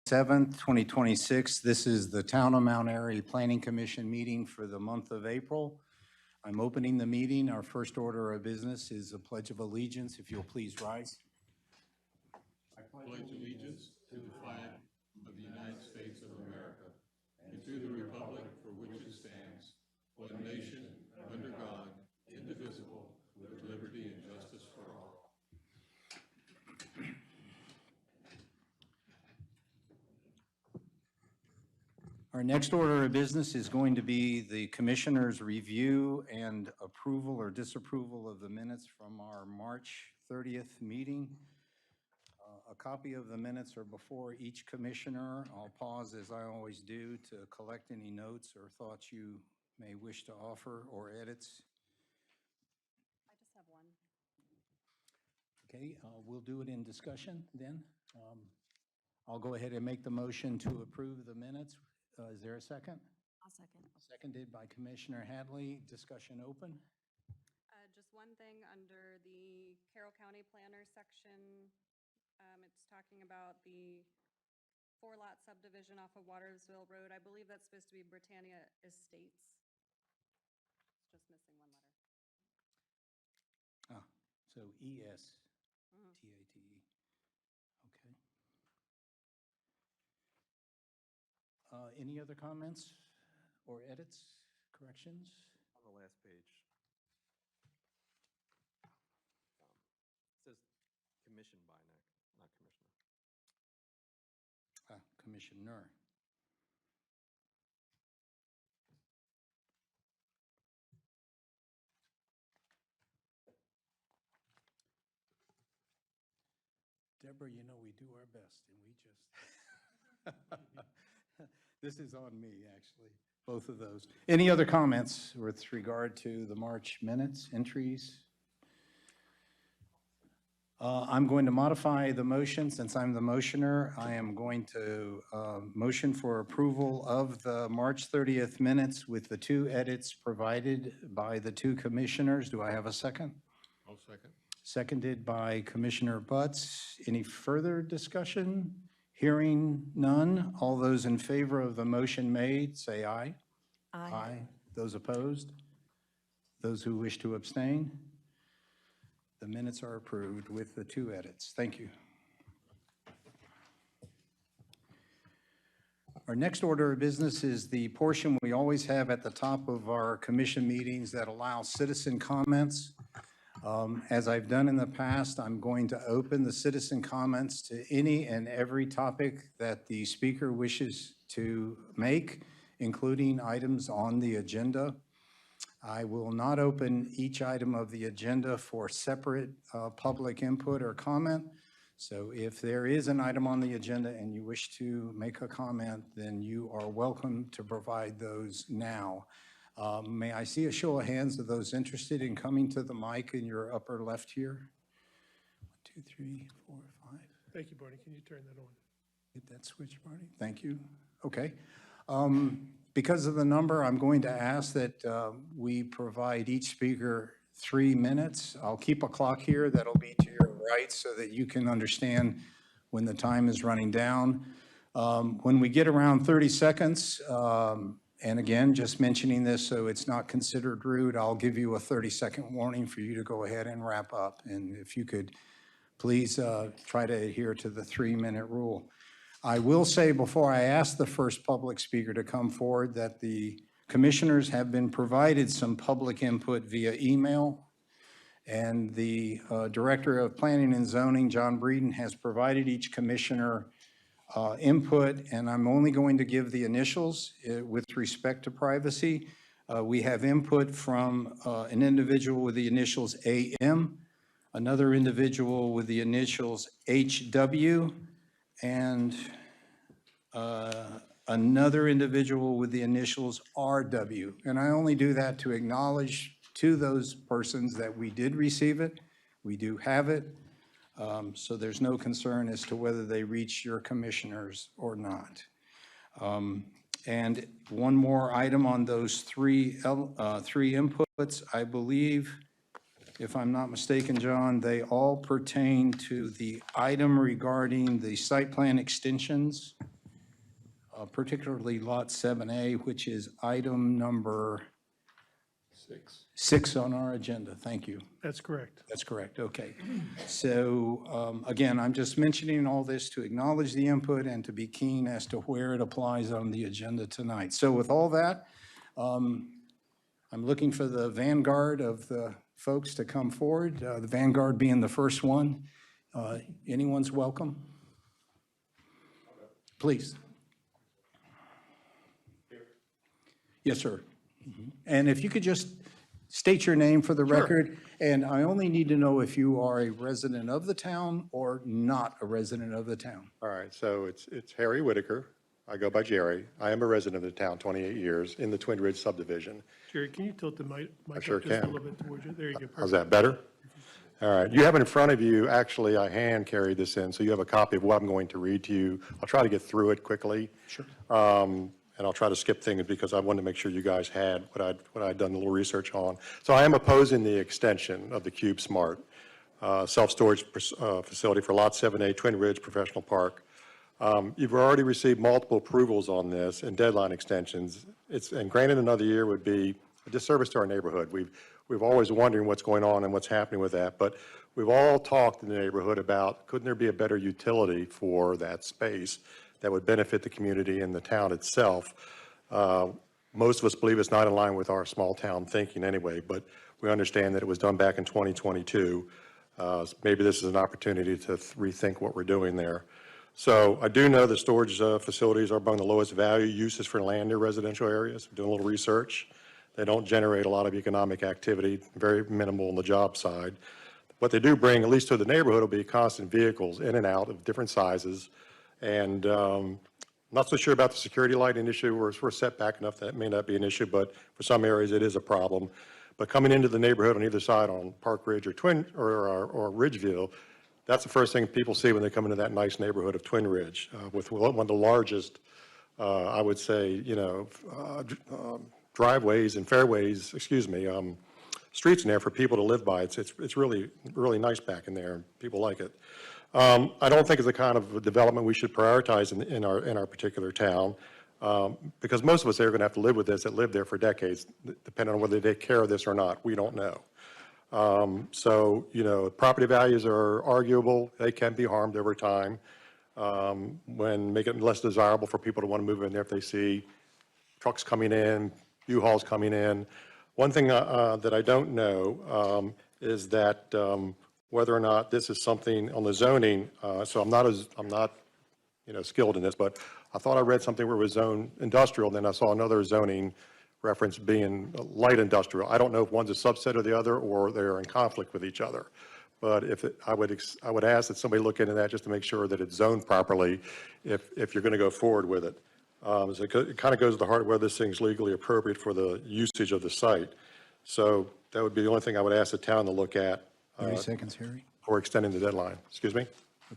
7th, 2026. This is the Town of Mount Airy Planning Commission meeting for the month of April. I'm opening the meeting. Our first order of business is a Pledge of Allegiance. If you'll please rise. I pledge allegiance to the flag of the United States of America and to the republic for which it stands, one nation, under God, indivisible, with liberty and justice for all. Our next order of business is going to be the Commissioner's review and approval or disapproval of the minutes from our March 30th meeting. A copy of the minutes are before each commissioner. I'll pause, as I always do, to collect any notes or thoughts you may wish to offer or edits. I just have one. Okay, we'll do it in discussion then. I'll go ahead and make the motion to approve the minutes. Is there a second? I'll second. Seconded by Commissioner Hadley. Discussion open. Just one thing under the Carroll County Planner section. It's talking about the 4-lot subdivision off of Watersville Road. I believe that's supposed to be Britannia Estates. It's just missing one letter. So E-S-T-A-T-E. Okay. Any other comments or edits, corrections? On the last page, it says commissioned by, not commissioner. Commissioner. Deborah, you know we do our best, and we just... This is on me, actually, both of those. Any other comments with regard to the March minutes, entries? I'm going to modify the motion. Since I'm the motioner, I am going to motion for approval of the March 30th minutes with the 2 edits provided by the 2 commissioners. Do I have a second? I'll second. Seconded by Commissioner Butts. Any further discussion? Hearing none. All those in favor of the motion made, say aye. Aye. Aye. Those opposed? Those who wish to abstain? The minutes are approved with the 2 edits. Thank you. Our next order of business is the portion we always have at the top of our commission meetings that allow citizen comments. As I've done in the past, I'm going to open the citizen comments to any and every topic that the speaker wishes to make, including items on the agenda. I will not open each item of the agenda for separate public input or comment. So if there is an item on the agenda and you wish to make a comment, then you are welcome to provide those now. May I see a show of hands of those interested in coming to the mic in your upper left here? 1, 2, 3, 4, 5. Thank you, Barney. Can you turn that on? Hit that switch, Barney. Thank you. Okay. Because of the number, I'm going to ask that we provide each speaker 3 minutes. I'll keep a clock here that'll be to your right so that you can understand when the time is running down. When we get around 30 seconds, and again, just mentioning this so it's not considered rude, I'll give you a 30-second warning for you to go ahead and wrap up. And if you could please try to adhere to the 3-minute rule. I will say before I ask the first public speaker to come forward that the commissioners have been provided some public input via email, and the Director of Planning and Zoning, John Breeden, has provided each commissioner input, and I'm only going to give the initials with respect to privacy. We have input from an individual with the initials AM, another individual with the initials HW, and another individual with the initials RW. And I only do that to acknowledge to those persons that we did receive it, we do have it, so there's no concern as to whether they reach your commissioners or not. And one more item on those three inputs, I believe, if I'm not mistaken, John, they all pertain to the item regarding the site plan extensions particularly Lot 7A, which is item number 6. on our agenda. Thank you. That's correct. That's correct, okay. So again, I'm just mentioning all this to acknowledge the input and to be keen as to where it applies on the agenda tonight. So with all that, I'm looking for the vanguard of the folks to come forward, the vanguard being the first one. Anyone's welcome. Please. Yes, sir. And if you could just state your name for the record, and I only need to know if you are a resident of the town or not a resident of the town. All right, so it's Harry Whitaker. I go by Jerry. I am a resident of the town, 28 years, in the Twin Ridge subdivision. Jerry, can you tilt the mic up sure just a can. little bit towards you? There you go. How's Perfect. that, better? All right, you have it in front of you. Actually, I hand carried this in, so you have a copy of what I'm going to read to you. I'll try to get through it quickly. Sure. And I'll try to skip things because I wanted to make sure you guys had what I'd done a little research on. So I am opposing the extension of the Cube Smart self-storage facility for Lot 7A, Twin Ridge Professional Park. You've already received multiple approvals on this and deadline extensions. And granted another year would be a disservice to our neighborhood. We've always wondering what's going on and what's happening with that, but we've all talked in the neighborhood about couldn't there be a better utility for that space that would benefit the community and the town itself. Most of us believe it's not in line with our small town thinking anyway, but we understand that it was done back in 2022. Maybe this is an opportunity to rethink what we're doing there. So I do know the storage facilities are among the lowest value uses for land near residential areas. Doing a little research. They don't generate a lot of economic activity, very minimal on the job side. What they do bring, at least to the neighborhood, will be constant vehicles in and out of different sizes. And not so sure about the security lighting issue. We're set back enough that may not be an issue, but for some areas it is a problem. But coming into the neighborhood on either side on Park Ridge or Ridgeville, that's the first thing people see when they come into that nice neighborhood of Twin Ridge, with one of the largest, I would say, driveways and fairways, streets in there for people to live by. It's really, really nice back in there. People like it. I don't think it's the kind of development we should prioritize in our particular town, because most of us there are going to have to live with this that lived there for decades, depending on whether they take care of this or not. We don't know. So, property values are arguable. They can be harmed over time when make it less desirable for people to want to move in there if they see trucks coming in, U-Hauls coming in. One thing that I don't know is that whether or not this is something on the zoning. So I'm not skilled in this, but I thought I read something where it was zoned industrial, and then I saw another zoning reference being light industrial. I don't know if one's a subset of the other or they're in conflict with each other. But I would ask that somebody look into that just to make sure that it's zoned properly if you're going to go forward with it. So it kind of goes to the heart of whether this thing's legally appropriate for the usage of the site. So that would be the only thing I would ask the town to look at. 30 seconds, Harry. Or extending the deadline. Excuse me?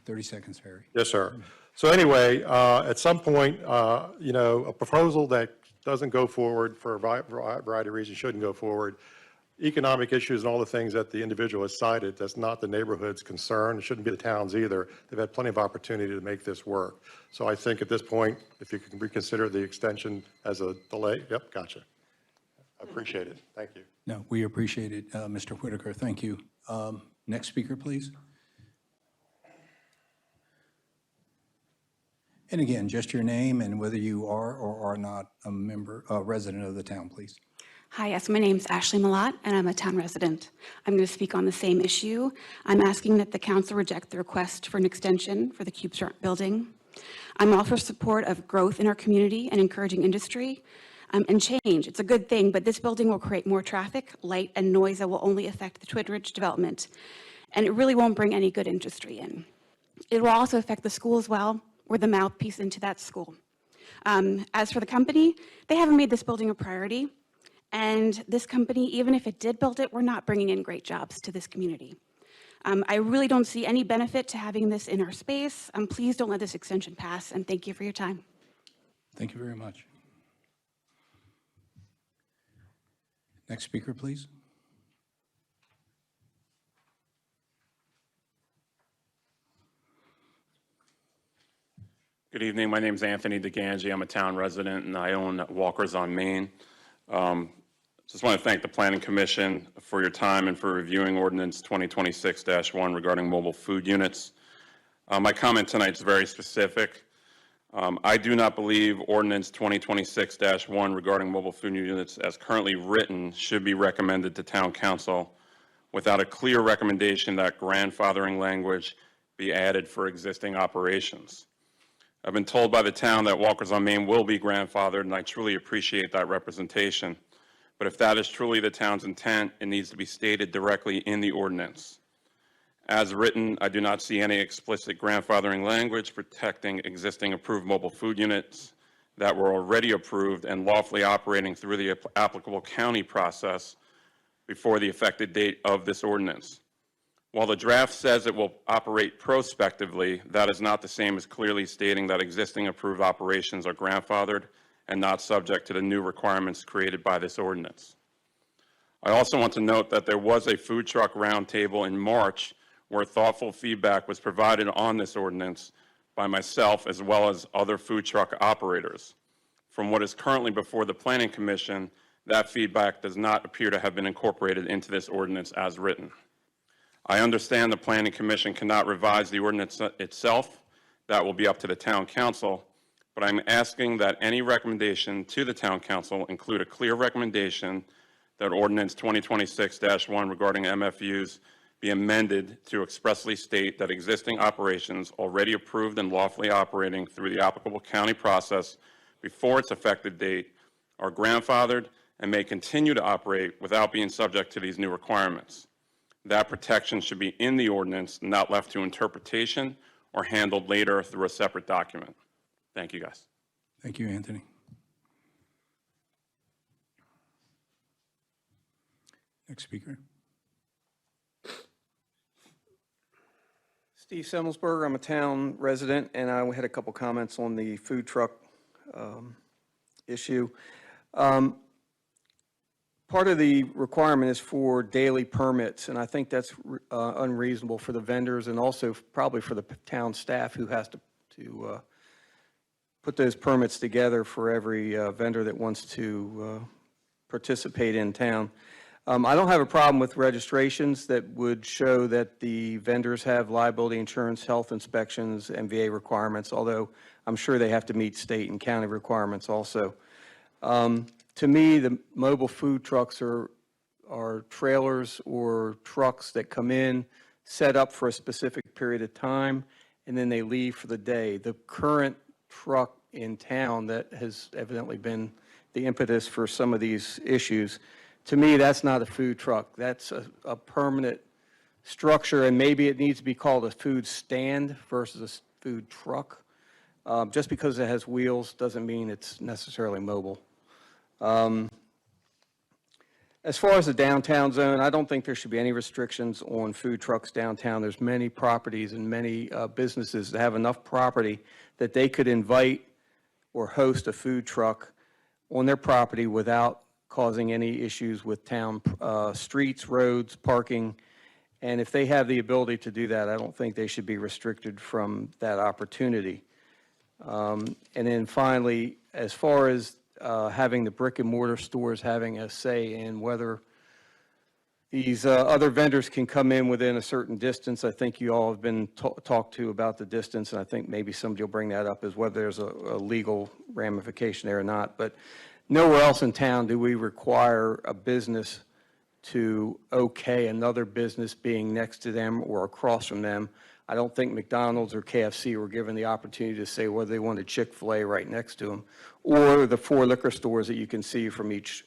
30 seconds, Harry. Yes, sir. So anyway, at some point, a proposal that doesn't go forward for a variety of reasons shouldn't go forward. Economic issues and all the things that the individual has cited, that's not the neighborhood's concern. It shouldn't be the town's either. They've had plenty of opportunity to make this work. So I think at this point, if you can reconsider the extension as a delay. Yep, gotcha. I appreciate it. Thank you. No, we appreciate it, Mr. Whitaker. Thank you. Next speaker, please. And again, just your name and whether you are or are not a resident of the town, please. Hi, yes, my name's Ashley Malat, and I'm a town resident. I'm going to speak on the same issue. I'm asking that the council reject the request for an extension for the Cube Smart building. I'm all for support of growth in our community and encouraging industry and change. It's a good thing, but this building will create more traffic, light, and noise that will only affect the Twin Ridge development, and it really won't bring any good industry in. It will also affect the school as well. We're the mouthpiece into that school. As for the company, they haven't made this building a priority. And this company, even if it did build it, we're not bringing in great jobs to this community. I really don't see any benefit to having this in our space. Please don't let this extension pass, and thank you for your time. Thank you very much. Next speaker, please. Good evening. My name is Anthony DeGangi. I'm a town resident and I own Walkers on Main. Just want to thank the Planning Commission for your time and for reviewing Ordinance 2026-1 regarding mobile food units. My comment tonight is very specific. I do not believe Ordinance 2026-1 regarding mobile food units as currently written should be recommended to Town Council without a clear recommendation that grandfathering language be added for existing operations. I've been told by the town that Walkers on Main will be grandfathered, and I truly appreciate that representation. But if that is truly the town's intent, it needs to be stated directly in the ordinance. As written, I do not see any explicit grandfathering language protecting existing approved mobile food units that were already approved and lawfully operating through the applicable county process before the effective date of this ordinance. While the draft says it will operate prospectively, that is not the same as clearly stating that existing approved operations are grandfathered and not subject to the new requirements created by this ordinance. I also want to note that there was a food truck roundtable in March where thoughtful feedback was provided on this ordinance by myself as well as other food truck operators. From what is currently before the Planning Commission, that feedback does not appear to have been incorporated into this ordinance as written. I understand the Planning Commission cannot revise the ordinance itself. That will be up to the Town Council, but I'm asking that any recommendation to the Town Council include a clear recommendation that Ordinance 2026-1 regarding MFUs be amended to expressly state that existing operations already approved and lawfully operating through the applicable county process before its effective date are grandfathered and may continue to operate without being subject to these new requirements. That protection should be in the ordinance, not left to interpretation or handled later through a separate document. Thank you, guys. Thank you, Anthony. Next speaker. Steve Semmelsberger, I'm a town resident, and I had a couple comments on the food truck issue. Part of the requirement is for daily permits, and I think that's unreasonable for the vendors and also probably for the town staff who has to put those permits together for every vendor that wants to participate in town. I don't have a problem with registrations that would show that the vendors have liability insurance, health inspections, MVA requirements, although I'm sure they have to meet state and county requirements also. To me, the mobile food trucks are trailers or trucks that come in, set up for a specific period of time, and then they leave for the day. The current truck in town that has evidently been the impetus for some of these issues, to me, that's not a food truck. That's a permanent structure, and maybe it needs to be called a food stand versus a food truck. Just because it has wheels doesn't mean it's necessarily mobile. As far as the downtown zone, I don't think there should be any restrictions on food trucks downtown. There's many properties and many businesses that have enough property that they could invite or host a food truck on their property without causing any issues with town streets, roads, parking. And if they have the ability to do that, I don't think they should be restricted from that opportunity. And then finally, as far as having the brick and mortar stores having a say in whether these other vendors can come in within a certain distance. I think you all have been talked to about the distance, and I think maybe somebody will bring that up as whether there's a legal ramification there or not. But nowhere else in town do we require a business to okay another business being next to them or across from them. I don't think McDonald's or KFC were given the opportunity to say whether they wanted Chick-fil-A right next to them, or the 4 liquor stores that you can see from each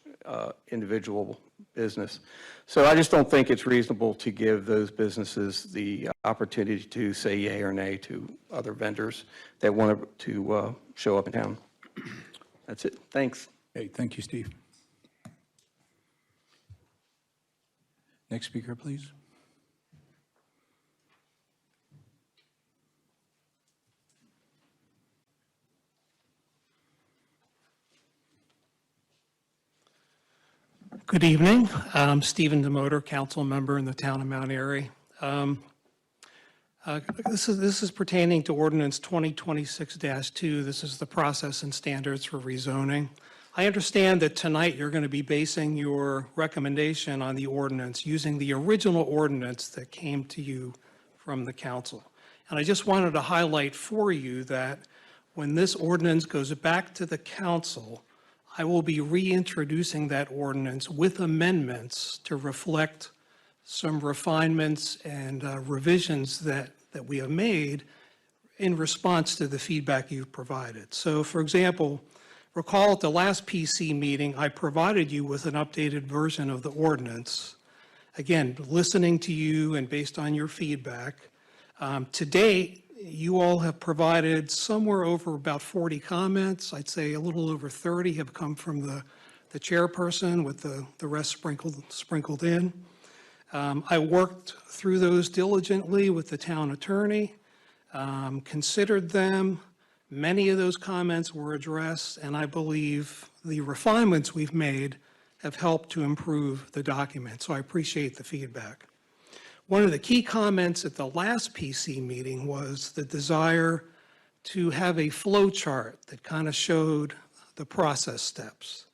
individual business. So I just don't think it's reasonable to give those businesses the opportunity to say yay or nay to other vendors that want to show up in town. That's it. Thanks. Hey, thank you, Steve. Next speaker, please. Good evening. I'm Stephen DeMotor, council member in the town of Mount Airy. This is pertaining to ordinance 2026-2. This is the process and standards for rezoning. I understand that tonight you're going to be basing your recommendation on the ordinance using the original ordinance that came to you from the council. And I just wanted to highlight for you that when this ordinance goes back to the council, I will be reintroducing that ordinance with amendments to reflect some refinements and revisions that we have made in response to the feedback you've provided. So, for example, recall at the last PC meeting, I provided you with an updated version of the ordinance. Again, listening to you and based on your feedback. To date, you all have provided somewhere over about 40 comments. I'd say a little over 30 have come from the chairperson with the rest sprinkled in. I worked through those diligently with the town attorney, considered them. Many of those comments were addressed, and I believe the refinements we've made have helped to improve the document, so I appreciate the feedback. One of the key comments at the last PC meeting was the desire to have a flow chart that kind of showed the process steps.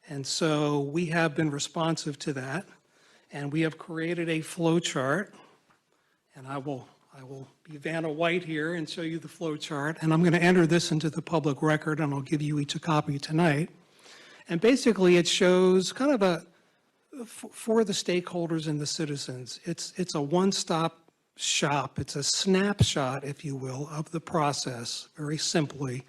And so we have been responsive to that, and we have created a flow chart, and I will be Vanna White here and show you the flow chart, and I'm going to enter this into the public record, and I'll give you each a copy tonight. And basically, it shows kind of for the stakeholders and the citizens, it's a one-stop shop. It's a snapshot, if you will, of the process, very simply,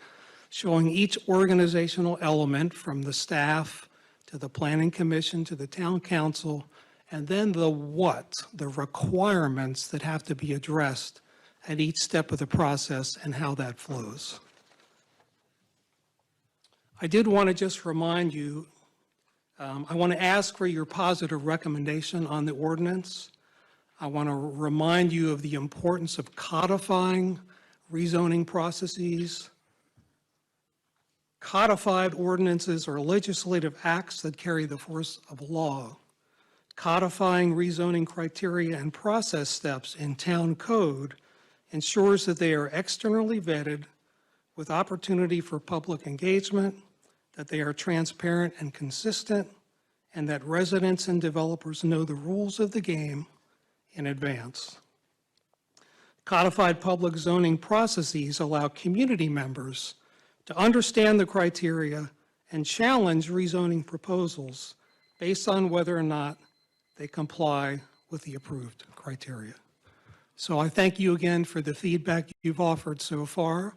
showing each organizational element from the staff to the planning commission to the town council, and then the what, the requirements that have to be addressed at each step of the process and how that flows. I did want to just remind you, I want to ask for your positive recommendation on the ordinance. I want to remind you of the importance of codifying rezoning processes. Codified ordinances are legislative acts that carry the force of law. Codifying rezoning criteria and process steps in town code ensures that they are externally vetted with opportunity for public engagement, that they are transparent and consistent, and that residents and developers know the rules of the game in advance. Codified public zoning processes allow community members to understand the criteria and challenge rezoning proposals based on whether or not they comply with the approved criteria. So I thank you again for the feedback you've offered so far,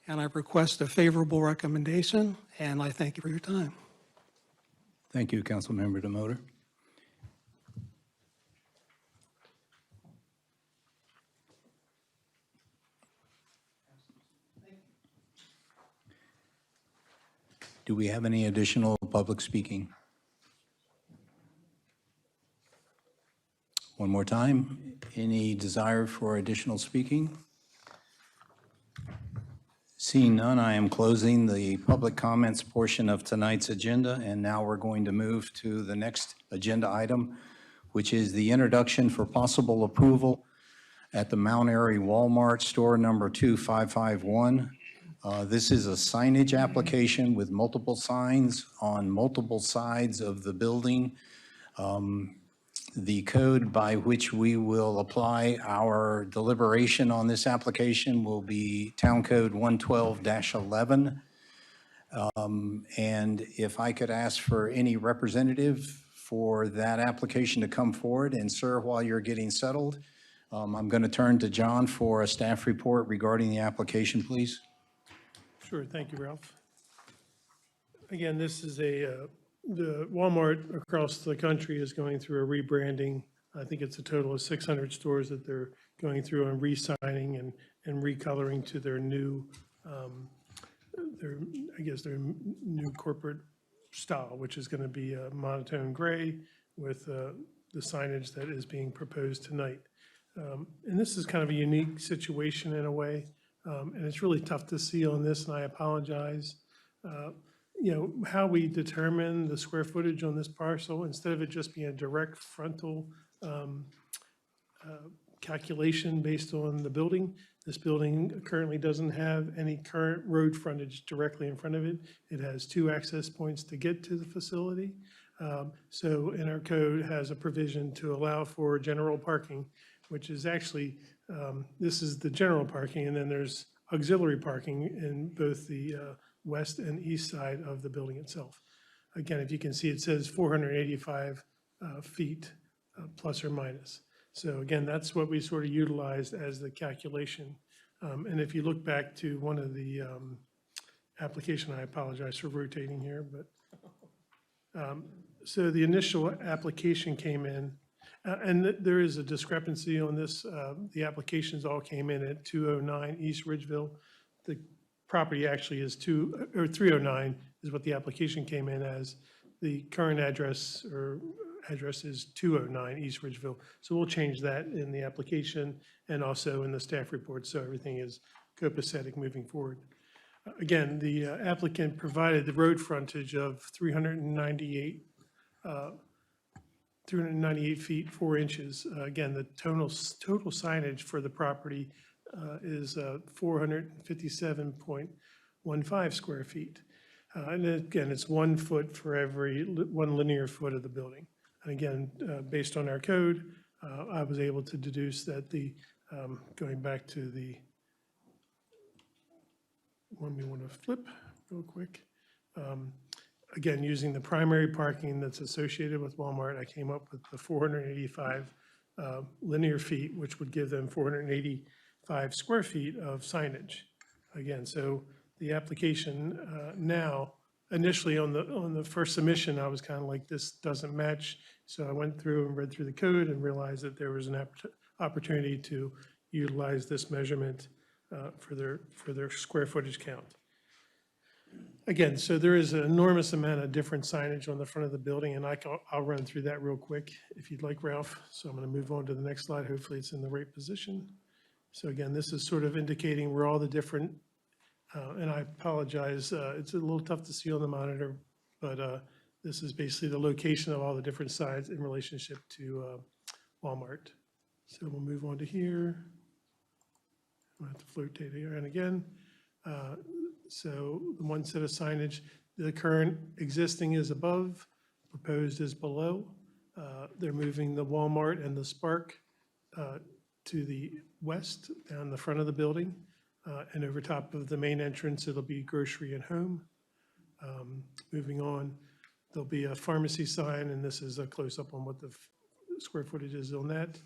and I request a favorable recommendation, and I thank you for your time. Thank you, Councilmember DeMotor. Do we have any additional public speaking? One more time, any desire for additional speaking? Seeing none, I am closing the public comments portion of tonight's agenda, and now we're going to move to the next agenda item, which is the introduction for possible approval at the Mount Airy Walmart store number 2551. This is a signage application with multiple signs on multiple sides of the building. The code by which we will apply our deliberation on this application will be Town Code 112-11. And if I could ask for any representative for that application to come forward. And sir, while you're getting settled, I'm going to turn to John for a staff report regarding the application, please. Sure, thank you, Ralph. Again, this is the Walmart across the country is going through a rebranding. I think it's a total of 600 stores that they're going through and re-signing and recoloring to their new, their new corporate style, which is going to be a monotone gray with the signage that is being proposed tonight. And this is kind of a unique situation in a way, and it's really tough to see on this, and I apologize. You know, how we determine the square footage on this parcel, instead of it just being a direct frontal calculation based on the building. This building currently doesn't have any current road frontage directly in front of it. It has 2 access points to get to the facility. So in our code has a provision to allow for general parking, which is actually, this is the general parking, and then there's auxiliary parking in both the west and east side of the building itself. Again, if you can see, it says 485 feet plus or minus. So again, that's what we sort of utilized as the calculation. And if you look back to one of the application, I apologize for rotating here, but so the initial application came in, and there is a discrepancy on this. The applications all came in at 209 East Ridgeville. The property actually is 309 is what the application came in as. The current address is 209 East Ridgeville. So we'll change that in the application and also in the staff report, so everything is copacetic moving forward. Again, the applicant provided the road frontage of 398 feet 4 inches. Again, the total signage for the property is 457.15 square feet. And again, it's 1 foot for every 1 linear foot of the building. And again, based on our code, I was able to deduce that the, going back to the one we want to flip real quick. Again, using the primary parking that's associated with Walmart, I came up with the 485 linear feet, which would give them 485 square feet of signage. Again, so the application now, initially on the first submission, I was kind of like, this doesn't match. So I went through and read through the code and realized that there was an opportunity to utilize this measurement for their square footage count. Again, so there is an enormous amount of different signage on the front of the building, and I'll run through that real quick if you'd like, Ralph. So I'm going to move on to the next slide. Hopefully it's in the right position. So again, this is sort of indicating where all the different, and I apologize, it's a little tough to see on the monitor, but this is basically the location of all the different signs in relationship to Walmart. So we'll move on to here. I'll have to flotate it around again. So the one set of signage, the current existing is above, proposed is below. They're moving the Walmart and the Spark to the west, down the front of the building. And over top of the main entrance, it'll be grocery and home. Moving on, there'll be a pharmacy sign, and this is a close-up on what the square footage is on that.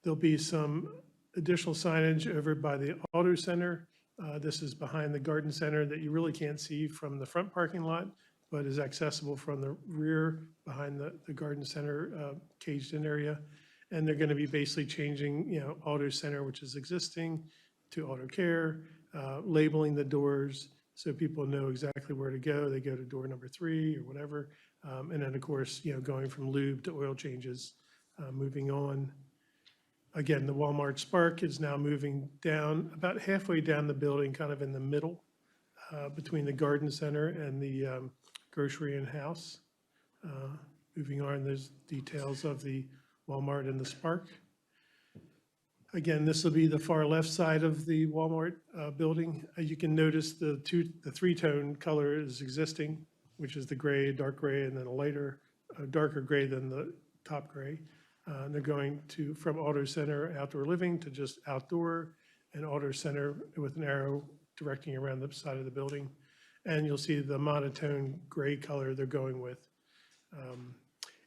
There'll be some additional signage over by the auto center. This is behind the garden center that you really can't see from the front parking lot, but is accessible from the rear behind the garden center caged-in area. And they're going to be basically changing, auto center, which is existing, to auto care, labeling the doors so people know exactly where to go. They go to door number 3 or whatever. And then, of course, going from lube to oil changes, moving on. Again, the Walmart Spark is now moving down, about halfway down the building, kind of in the middle, between the garden center and the grocery and house. Moving on, there's details of the Walmart and the Spark. Again, this will be the far left side of the Walmart building. You can notice the 3-tone color is existing, which is the gray, dark gray, and then a lighter, darker gray than the top gray. They're going from auto center outdoor living to just outdoor, and auto center with an arrow directing around the side of the building. And you'll see the monotone gray color they're going with.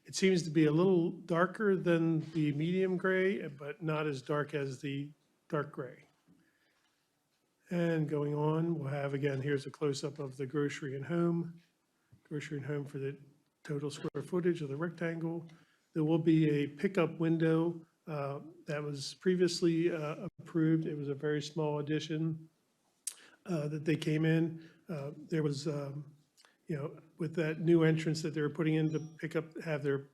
It seems to be a little darker than the medium gray, but not as dark as the dark gray. And going on, we'll have, again, here's a close-up of the grocery and home. Grocery and home for the total square footage of the rectangle. There will be a pickup window that was previously approved. It was a very small addition that they came in. There was, with that new entrance that they were putting in to pick up, have their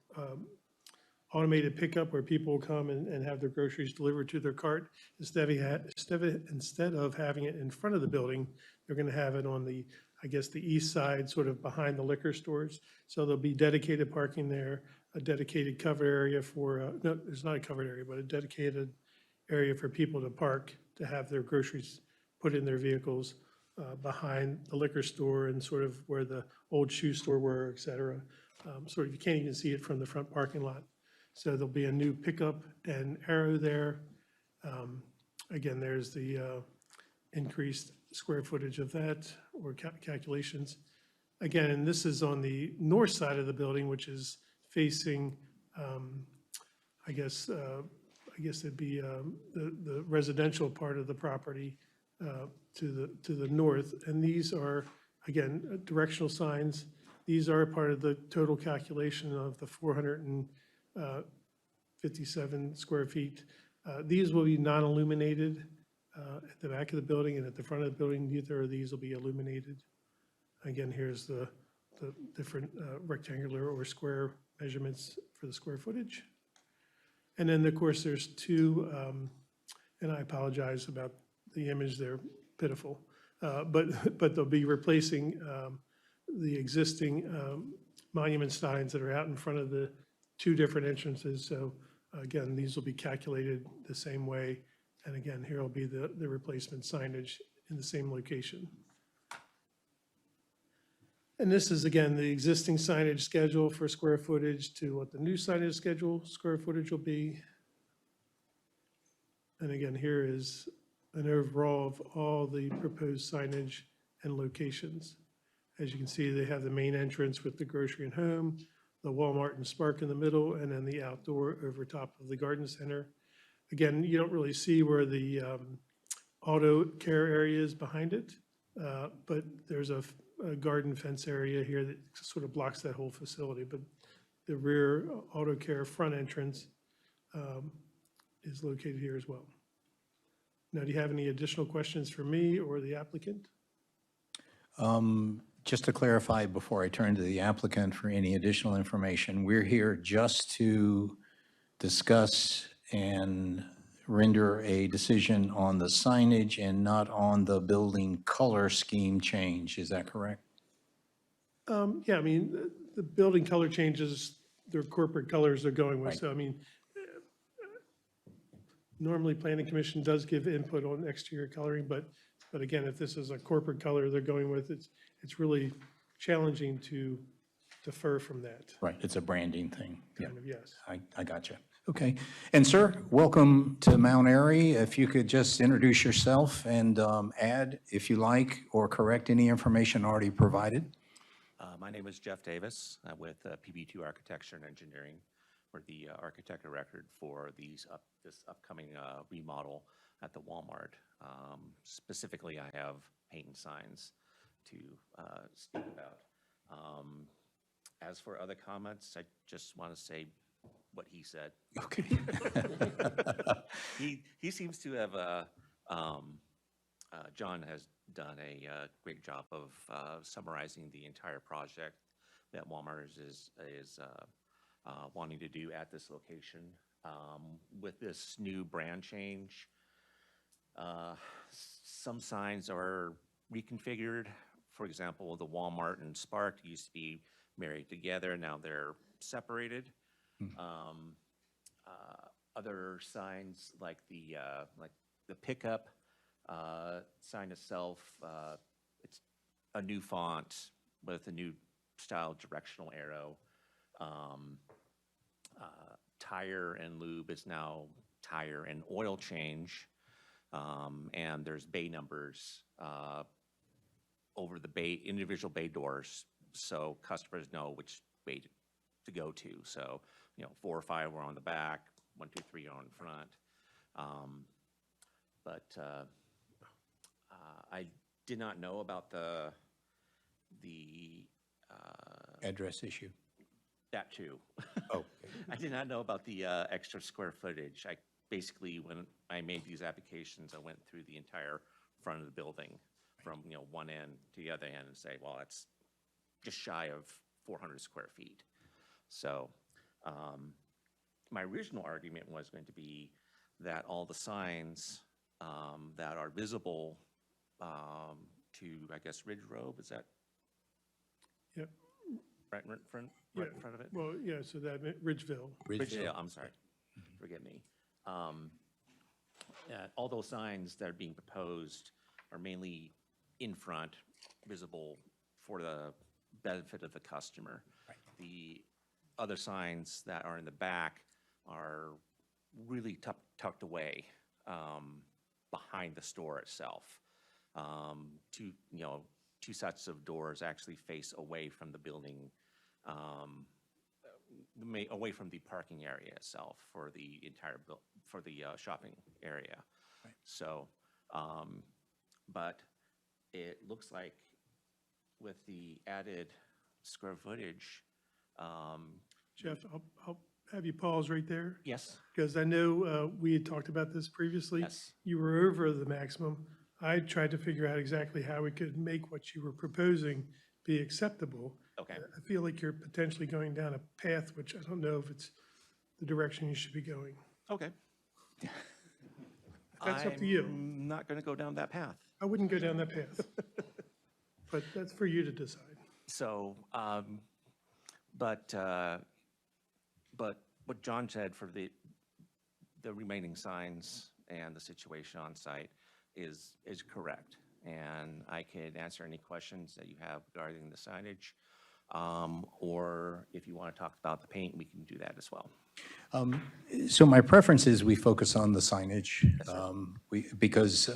automated pickup where people will come and have their groceries delivered to their cart. Instead of having it in front of the building, they're going to have it on the, I guess, the east side, sort of behind the liquor stores. So there'll be dedicated parking there. a dedicated covered area for, no, there's not a covered area, but a dedicated area for people to park, to have their groceries put in their vehicles behind the liquor store and sort of where the old shoe store were, et cetera. Sort of, you can't even see it from the front parking lot. So there'll be a new pickup and arrow there. Again, there's the increased square footage of that, or calculations. Again, and this is on the north side of the building, which is facing, I guess it'd be the residential part of the property to the north. And these are, again, directional signs. These are part of the total calculation of the 457 square feet. These will be non-illuminated at the back of the building, and at the front of the building, neither of these will be illuminated. Again, here's the different rectangular or square measurements for the square footage. And then, of course, there's two, and I apologize about the image, they're pitiful, but they'll be replacing the existing monument signs that are out in front of the two different entrances. So again, these will be calculated the same way. And again, here will be the replacement signage in the same location. And this is, again, the existing signage schedule for square footage to what the new signage schedule square footage will be. And again, here is an overall of all the proposed signage and locations. As you can see, they have the main entrance with the grocery and home, the Walmart and Spark in the middle, and then the outdoor over top of the garden center. Again, you don't really see where the auto care area is behind it, but there's a garden fence area here that sort of blocks that whole facility. But the rear auto care front entrance is located here as well. Now, do you have any additional questions for me or the applicant? Just to clarify before I turn to the applicant for any additional information, we're here just to discuss and render a decision on the signage and not on the building color scheme change. Is that correct? Yeah, I mean, the building color changes, their corporate colors they're going with. Right. So, I mean, normally Planning Commission does give input on exterior coloring, but again, if this is a corporate color they're going with, it's really challenging to defer from that. Right, it's a branding thing. Yeah, Kind of, yes. I got you. Okay. And sir, welcome to Mount Airy. If you could just introduce yourself and add, if you like, or correct any information already provided. My name is Jeff Davis with PB2 Architecture and Engineering. We're the architect of record for this upcoming remodel at the Walmart. Specifically, I have paint and signs to speak about. As for other comments, I just want to say what he said. Okay. He seems to have, John has done a great job of summarizing the entire project that Walmart is wanting to do at this location. With this new brand change, some signs are reconfigured. For example, the Walmart and Spark used to be married together. Now they're separated. Other signs like the pickup sign itself, it's a new font with a new style directional arrow. Tire and lube is now tire and oil change. And there's bay numbers over the individual bay doors, so customers know which bay to go to. So, 4 or 5 were on the back, 1, 2, 3 are on front. I did not know about the Address issue. that too. Oh. I did not know about the extra square footage. Basically, when I made these applications, I went through the entire front of the building from, one end to the other end and say, well, that's just shy of 400 square feet. So my original argument was going to be that all the signs that are visible to, I guess, Ridge Road, is that Yep. right in front of it? Well, yeah, so that meant Ridgeville. Ridgedale, I'm sorry. Forgive me. All those signs that are being proposed are mainly in front, visible for the benefit of the customer. The other signs that are in the back are really tucked away behind the store itself. Two sets of doors actually face away from the building, away from the parking area itself for the entire shopping area. So, but it looks like with the added square footage, Jeff, I'll have you pause right there. yes, Because I know we had talked about this previously. Yes. You were over the maximum. I tried to figure out exactly how we could make what you were proposing be acceptable. okay. I feel like you're potentially going down a path which I don't know if it's the direction you should be going. Okay. That's up to you. I'm not going to go down that path. I wouldn't go down that path. But that's for you to decide. So, but what John said for the remaining signs and the situation on site is correct. And I could answer any questions that you have regarding the signage. Or if you want to talk about the paint, we can do that as well. So my preference is we focus on the signage, because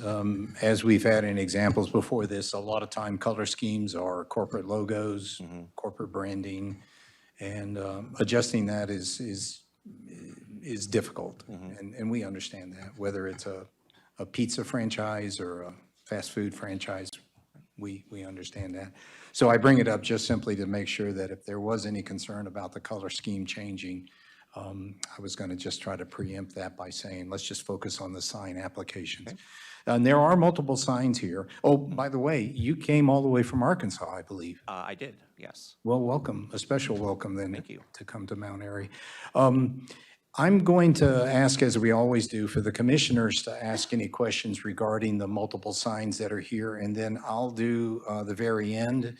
as we've had in examples before this, a lot of time color schemes are corporate logos, corporate branding, and adjusting that is difficult. And we understand that, whether it's a pizza franchise or a fast food franchise, we understand that. So I bring it up just simply to make sure that if there was any concern about the color scheme changing, I was going to just try to preempt that by saying, let's just focus on the sign applications. Okay. And there are multiple signs here. Oh, by the way, you came all the way from Arkansas, I believe. I did, yes. Well, welcome, a special welcome then. Thank you. To come to Mount Airy. I'm going to ask, as we always do, for the commissioners to ask any questions regarding the multiple signs that are here, and then I'll do the very end.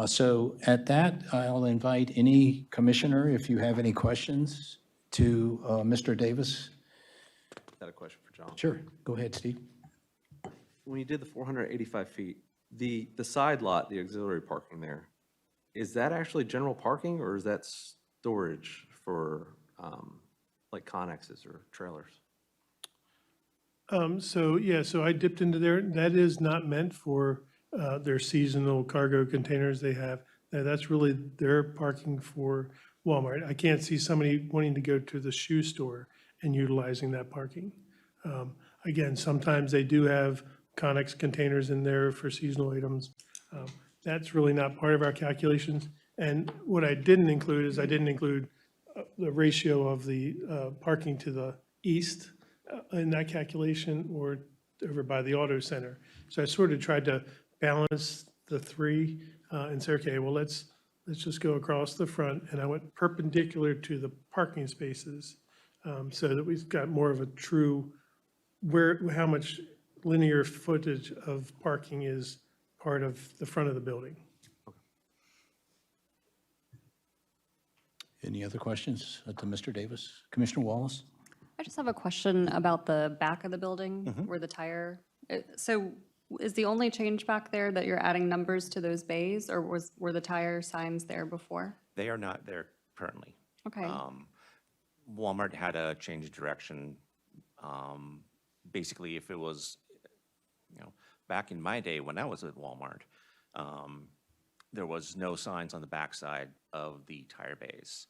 So at that, I'll invite any commissioner, if you have any questions, to Mr. Davis. Got a question for John. Sure, go ahead, Steve. When you did the 485 feet, the side lot, the auxiliary parking there, is that actually general parking or is that storage for like connexes or trailers? So I dipped into there. That is not meant for their seasonal cargo containers they have. That's really their parking for Walmart. I can't see somebody wanting to go to the shoe store and utilizing that parking. Again, sometimes they do have Connex containers in there for seasonal items. That's really not part of our calculations. And what I didn't include is I didn't include the ratio of the parking to the east in that calculation or over by the auto center. So I sort of tried to balance the three and say, okay, well, let's just go across the front. And I went perpendicular to the parking spaces so that we've got more of a true how much linear footage of parking is part of the front of the building. Any other questions to Mr. Davis? Commissioner Wallace? I just have a question about the back of the building where the tire, so is the only change back there that you're adding numbers to those bays, or were the tire signs there before? They are not there currently. Okay. Walmart had a change of direction. Basically, if it was, back in my day when I was at Walmart, there was no signs on the backside of the tire bays.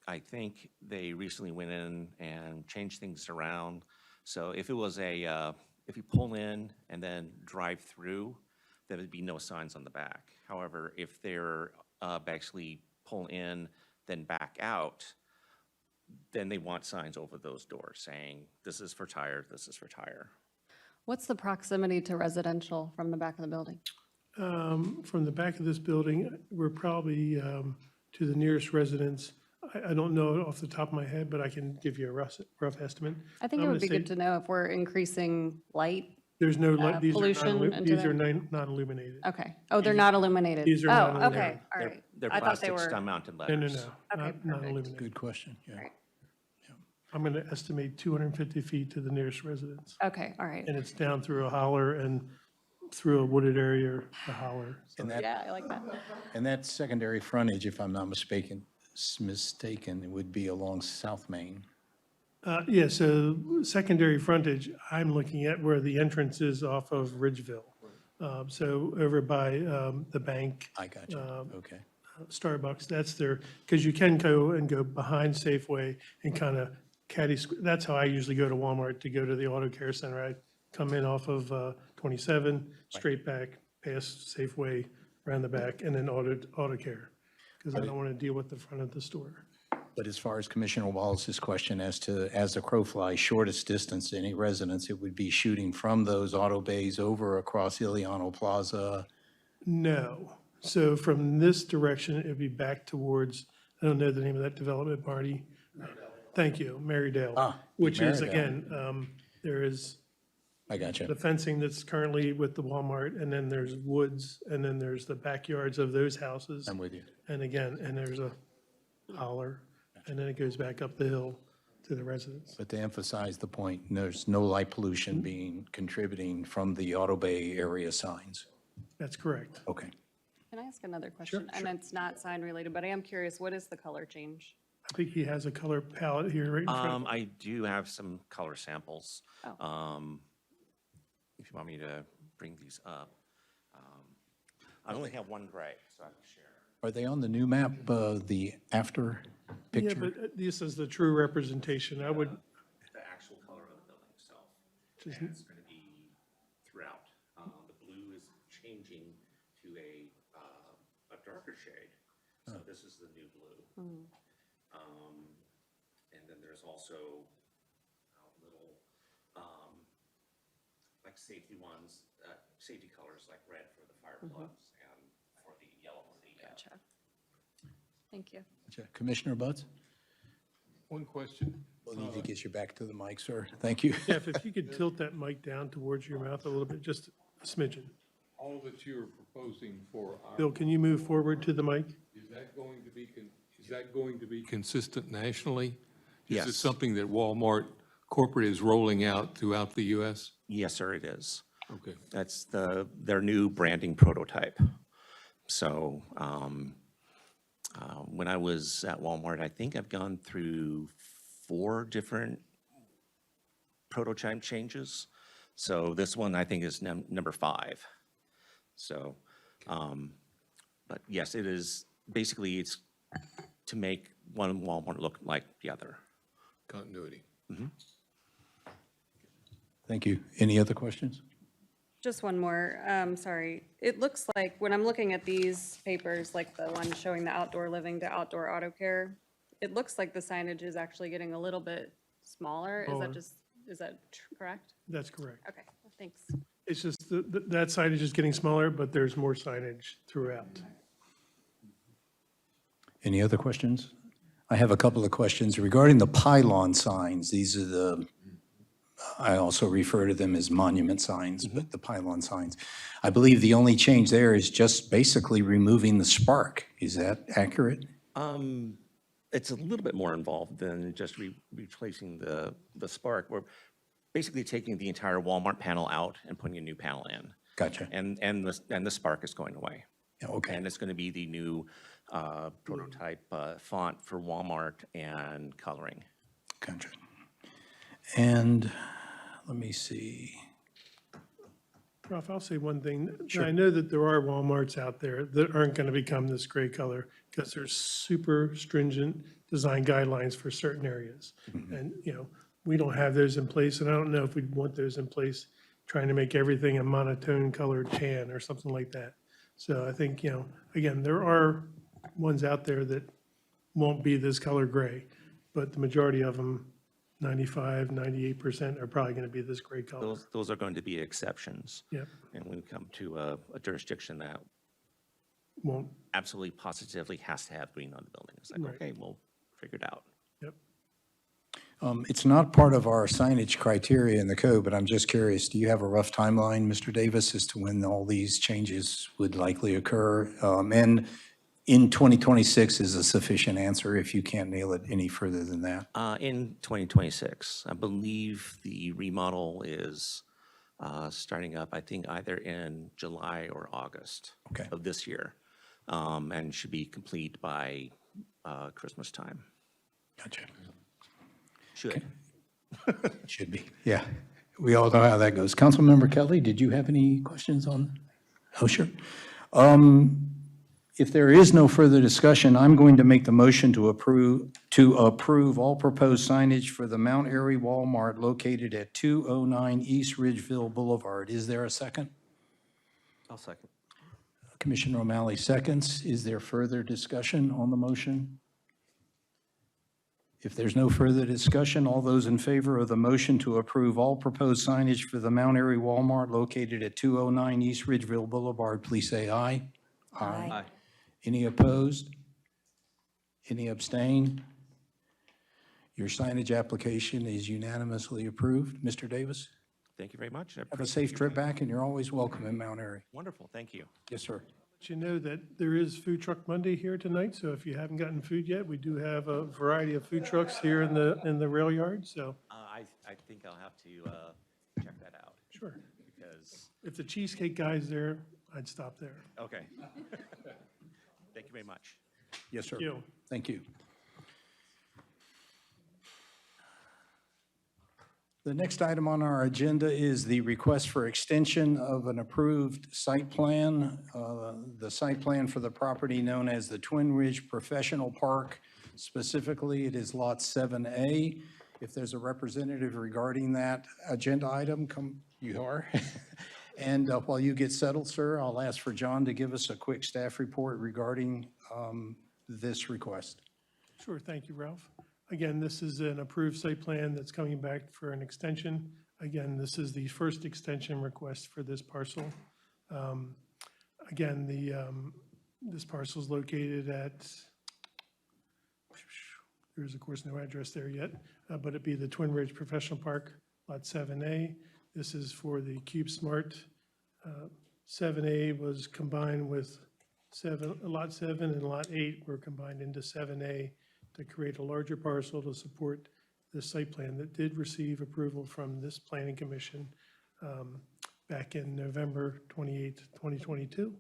I think they recently went in and changed things around. So if it was if you pull in and then drive through, there would be no signs on the back. However, if they're actually pull in, then back out, then they want signs over those doors saying, this is for tire, this is for tire. What's the proximity to residential from the back of the building? From the back of this building, we're probably to the nearest residence. I don't know off the top of my head, but I can give you a rough estimate. I think it would be good to know if we're increasing light. There's no, light. pollution into These are there? not illuminated. Okay. Oh, they're not illuminated? These are not Oh, illuminated. okay, all right. They're I thought they plastic were- stud-mounted No, letters. no, no, Okay, not perfect. illuminated. Good question, yeah. Right. I'm going to estimate 250 feet to the nearest residence. Okay, all right. And it's down through a holler and through a wooded area, a holler. So And that, Yeah, I like that. and that secondary frontage, if I'm not mistaken, it would be along South Main. Yeah, so secondary frontage, I'm looking at where the entrance is off of Ridgeville. So over by the bank, I got you, okay. Starbucks, that's there, because you can go behind Safeway and kind of that's how I usually go to Walmart to go to the auto care center. I come in off of 27, straight back, past Safeway, around the back, and then auto care, because I don't want to deal with the front of the store. But as far as Commissioner Wallace's question as to, as the crow flies, shortest distance to any residence, it would be shooting from those auto bays over across Ileano Plaza. No. So from this direction, it'd be back towards, I don't know the name of that development, Marty. Thank you, Marydale. Which is, Marydale. again, there is I got the you. fencing that's currently with the Walmart, and then there's woods, and then there's the backyards of those houses. I'm with you. And again, and there's a holler, and then it goes back up the hill to the residence. But to emphasize the point, there's no light pollution being contributing from the auto bay area signs. That's correct. Okay. Can I ask another question? And it's not sign related, but I am curious, what is the color change? I think he has a color palette here right in front. I do have some color samples. Oh. If you want me to bring these up. I only have one gray, so I can share. Are they on the new map, the after Yeah, picture? but this is the true representation. I would, The actual color of the building itself. Just- And it's going to be throughout. The blue is changing to a darker shade. So this is the new blue. And then there's also little, like safety ones, safety colors like red for the fire plugs and for the yellow for the. Gotcha. Thank you. Gotcha. Commissioner Butts? One question. We'll need to get you back to the mic, sir. Thank you. Jeff, if you could tilt that mic down towards your mouth a little bit, just a smidgen. All that you're proposing for our, Bill, can you move forward to the mic? is that going to be, is that going to be consistent nationally? Is Yes. it something that Walmart corporate is rolling out throughout the U.S.? Yes, sir, it is. Okay. That's their new branding prototype. So when I was at Walmart, I think I've gone through 4 different prototype changes. So this one, I think, is number 5. So, but yes, it is, basically, it's to make one Walmart look like the other. Continuity. Thank you. Any other questions? Just one more, sorry. It looks like, when I'm looking at these papers, like the one showing the outdoor living to outdoor auto care, it looks like the signage is actually getting a little bit smaller. Is Smaller. that just, is that correct? That's correct. Okay, thanks. It's just that signage is getting smaller, but there's more signage throughout. Any other questions? I have a couple of questions regarding the pylon signs. These are the, I also refer to them as monument signs, but the pylon signs. I believe the only change there is just basically removing the spark. Is that accurate? It's a little bit more involved than just replacing the spark. We're basically taking the entire Walmart panel out and putting a new panel in. Gotcha. And the spark is going away. Yeah, okay. And it's going to be the new prototype font for Walmart and coloring. Gotcha. And let me see. Ralph, I'll say one thing. I know that there are Walmarts out there that aren't going to become this gray color because there's super stringent design guidelines for certain areas. And, we don't have those in place, and I don't know if we'd want those in place, trying to make everything a monotone colored tan or something like that. So I think, again, there are ones out there that won't be this color gray, but the majority of them, 95, 98% are probably going to be this gray color. Those are going to be exceptions. Yep, And when we come to a jurisdiction that won't, absolutely positively has to have green on the building, it's like, Right. okay, we'll figure it out. yep. It's not part of our signage criteria in the code, but I'm just curious, do you have a rough timeline, Mr. Davis, as to when all these changes would likely occur? And in 2026 is a sufficient answer if you can't nail it any further than that. In 2026, I believe the remodel is starting up, I think, either in July or August Okay. of this year, and should be complete by Christmas time. Gotcha. Should. Should be, yeah. We all know how that goes. Councilmember Kelly, did you have any questions on? Oh, sure. If there is no further discussion, I'm going to make the motion to approve all proposed signage for the Mount Airy Walmart located at 209 East Ridgeville Boulevard. Is there a second? I'll second. Commissioner O'Malley seconds. Is there further discussion on the motion? If there's no further discussion, all those in favor of the motion to approve all proposed signage for the Mount Airy Walmart located at 209 East Ridgeville Boulevard, please say aye. Aye. Any opposed? Any abstain? Your signage application is unanimously approved. Mr. Davis, Thank you very much. I have a appreciate safe your trip time. back, and you're always welcome in Mount Airy. Wonderful, thank you. Yes, sir. Let you know that there is Food Truck Monday here tonight, so if you haven't gotten food yet, we do have a variety of food trucks here in the rail yard, so, I think I'll have to check that out, sure. because, If the cheesecake guy's there, I'd stop there. okay. Thank you very much. Yes, sir. You. Thank you. The next item on our agenda is the request for extension of an approved site plan. The site plan for the property known as the Twin Ridge Professional Park. Specifically, it is Lot 7A. If there's a representative regarding that agenda item, come, you are. And while you get settled, sir, I'll ask for John to give us a quick staff report regarding this request. Sure, thank you, Ralph. Again, this is an approved site plan that's coming back for an extension. Again, this is the first extension request for this parcel. Again, this parcel is located at, there's of course no address there yet, but it'd be the Twin Ridge Professional Park, Lot 7A. This is for the CubeSmart. 7A was combined with Lot 7 and Lot 8 were combined into 7A to create a larger parcel to support this site plan that did receive approval from this planning commission back in November 28, 2022.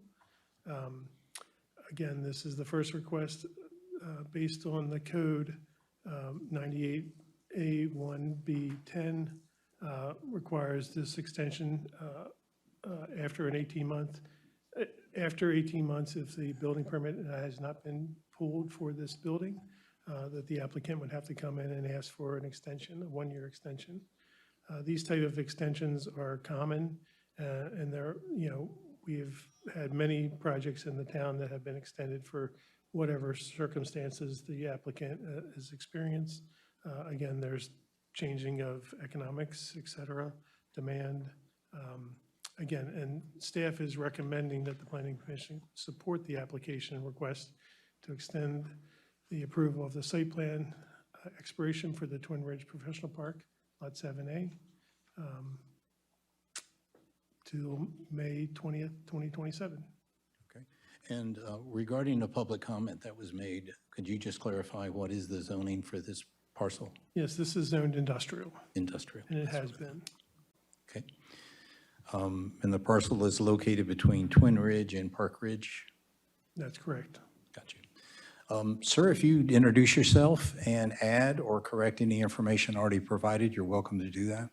Again, this is the first request based on the code 98A1B10 requires this extension after 18 months, if the building permit has not been pulled for this building, that the applicant would have to come in and ask for an extension, a one-year extension. These type of extensions are common, and we've had many projects in the town that have been extended for whatever circumstances the applicant has experienced. Again, there's changing of economics, et cetera, demand. Again, and staff is recommending that the Planning Commission support the application request to extend the approval of the site plan expiration for the Twin Ridge Professional Park, Lot 7A, to May 20th, 2027. Okay. And regarding the public comment that was made, could you just clarify what is the zoning for this parcel? Yes, this is zoned industrial, Industrial. and it has been. Okay. And the parcel is located between Twin Ridge and Park Ridge? That's correct. Got you. Sir, if you'd introduce yourself and add or correct any information already provided, you're welcome to do that.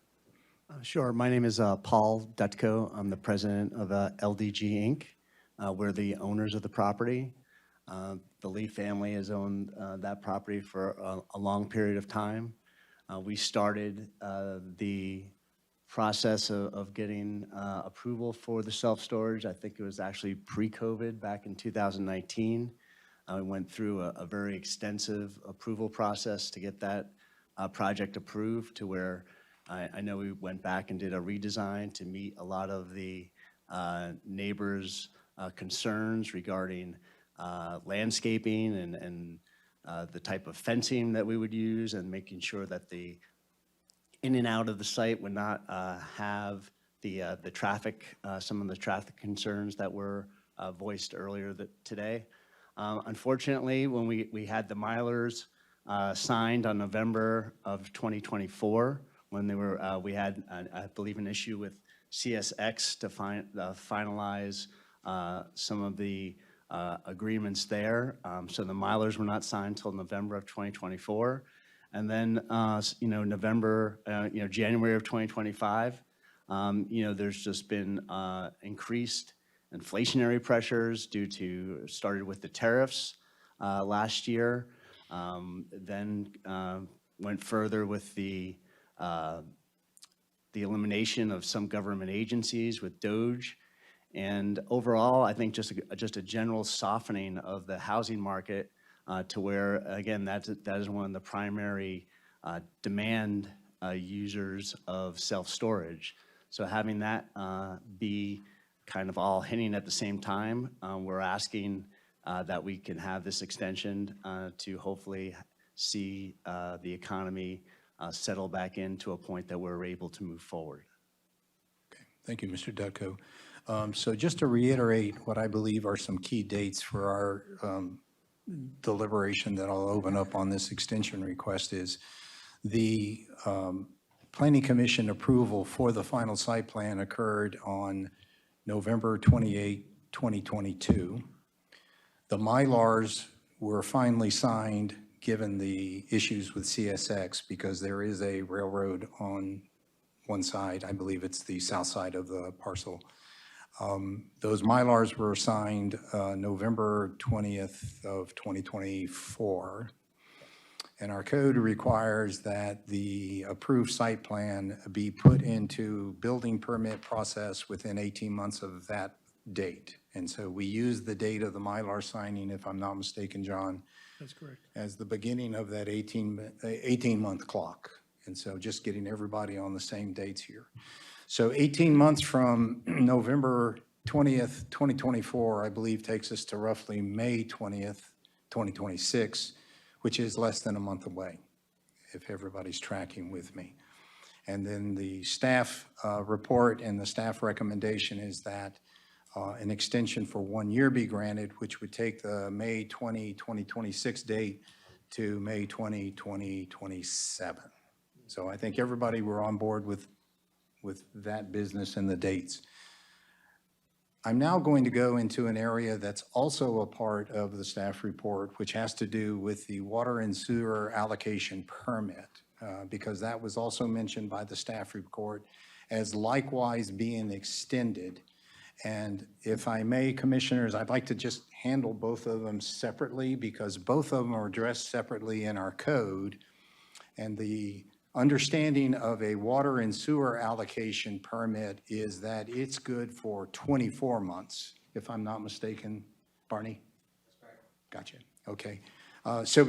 Sure. My name is Paul Dutko. I'm the president of LDG Inc. We're the owners of the property. The Lee family has owned that property for a long period of time. We started the process of getting approval for the self-storage. I think it was actually pre-COVID back in 2019. We went through a very extensive approval process to get that project approved to where I know we went back and did a redesign to meet a lot of the neighbors' concerns regarding landscaping and the type of fencing that we would use, and making sure that the in and out of the site would not have the traffic, some of the traffic concerns that were voiced earlier today. Unfortunately, when we had the milers signed on November of 2024, when they were, we had, I believe, an issue with CSX to finalize some of the agreements there. So the milers were not signed until November of 2024. And then, November, January of 2025, there's just been increased inflationary pressures started with the tariffs last year, then went further with the elimination of some government agencies with DOGE. And overall, I think just a general softening of the housing market to where, again, that is one of the primary demand users of self-storage. So having that be kind of all hitting at the same time, we're asking that we can have this extension to hopefully see the economy settle back into a point that we're able to move forward. Okay, thank you, Mr. Dutko. So just to reiterate what I believe are some key dates for our deliberation that I'll open up on this extension request is the Planning Commission approval for the final site plan occurred on November 28, 2022. The Mylars were finally signed given the issues with CSX because there is a railroad on one side. I believe it's the south side of the parcel. Those Mylars were signed November 20th of 2024. And our code requires that the approved site plan be put into building permit process within 18 months of that date. And so we use the date of the Mylar signing, if I'm not mistaken, John, That's correct. as the beginning of that 18-month clock. And so just getting everybody on the same dates here. So 18 months from November 20th, 2024, I believe takes us to roughly May 20th, 2026, which is less than a month away, if everybody's tracking with me. And then the staff report and the staff recommendation is that an extension for 1 year be granted, which would take the May 20, 2026 date to May 20, 2027. So I think everybody were on board with that business and the dates. I'm now going to go into an area that's also a part of the staff report, which has to do with the water and sewer allocation permit, because that was also mentioned by the staff report as likewise being extended. And if I may, Commissioners, I'd like to just handle both of them separately because both of them are addressed separately in our code. And the understanding of a water and sewer allocation permit is that it's good for 24 months, if I'm not mistaken. Barney? That's correct. Gotcha. Okay. So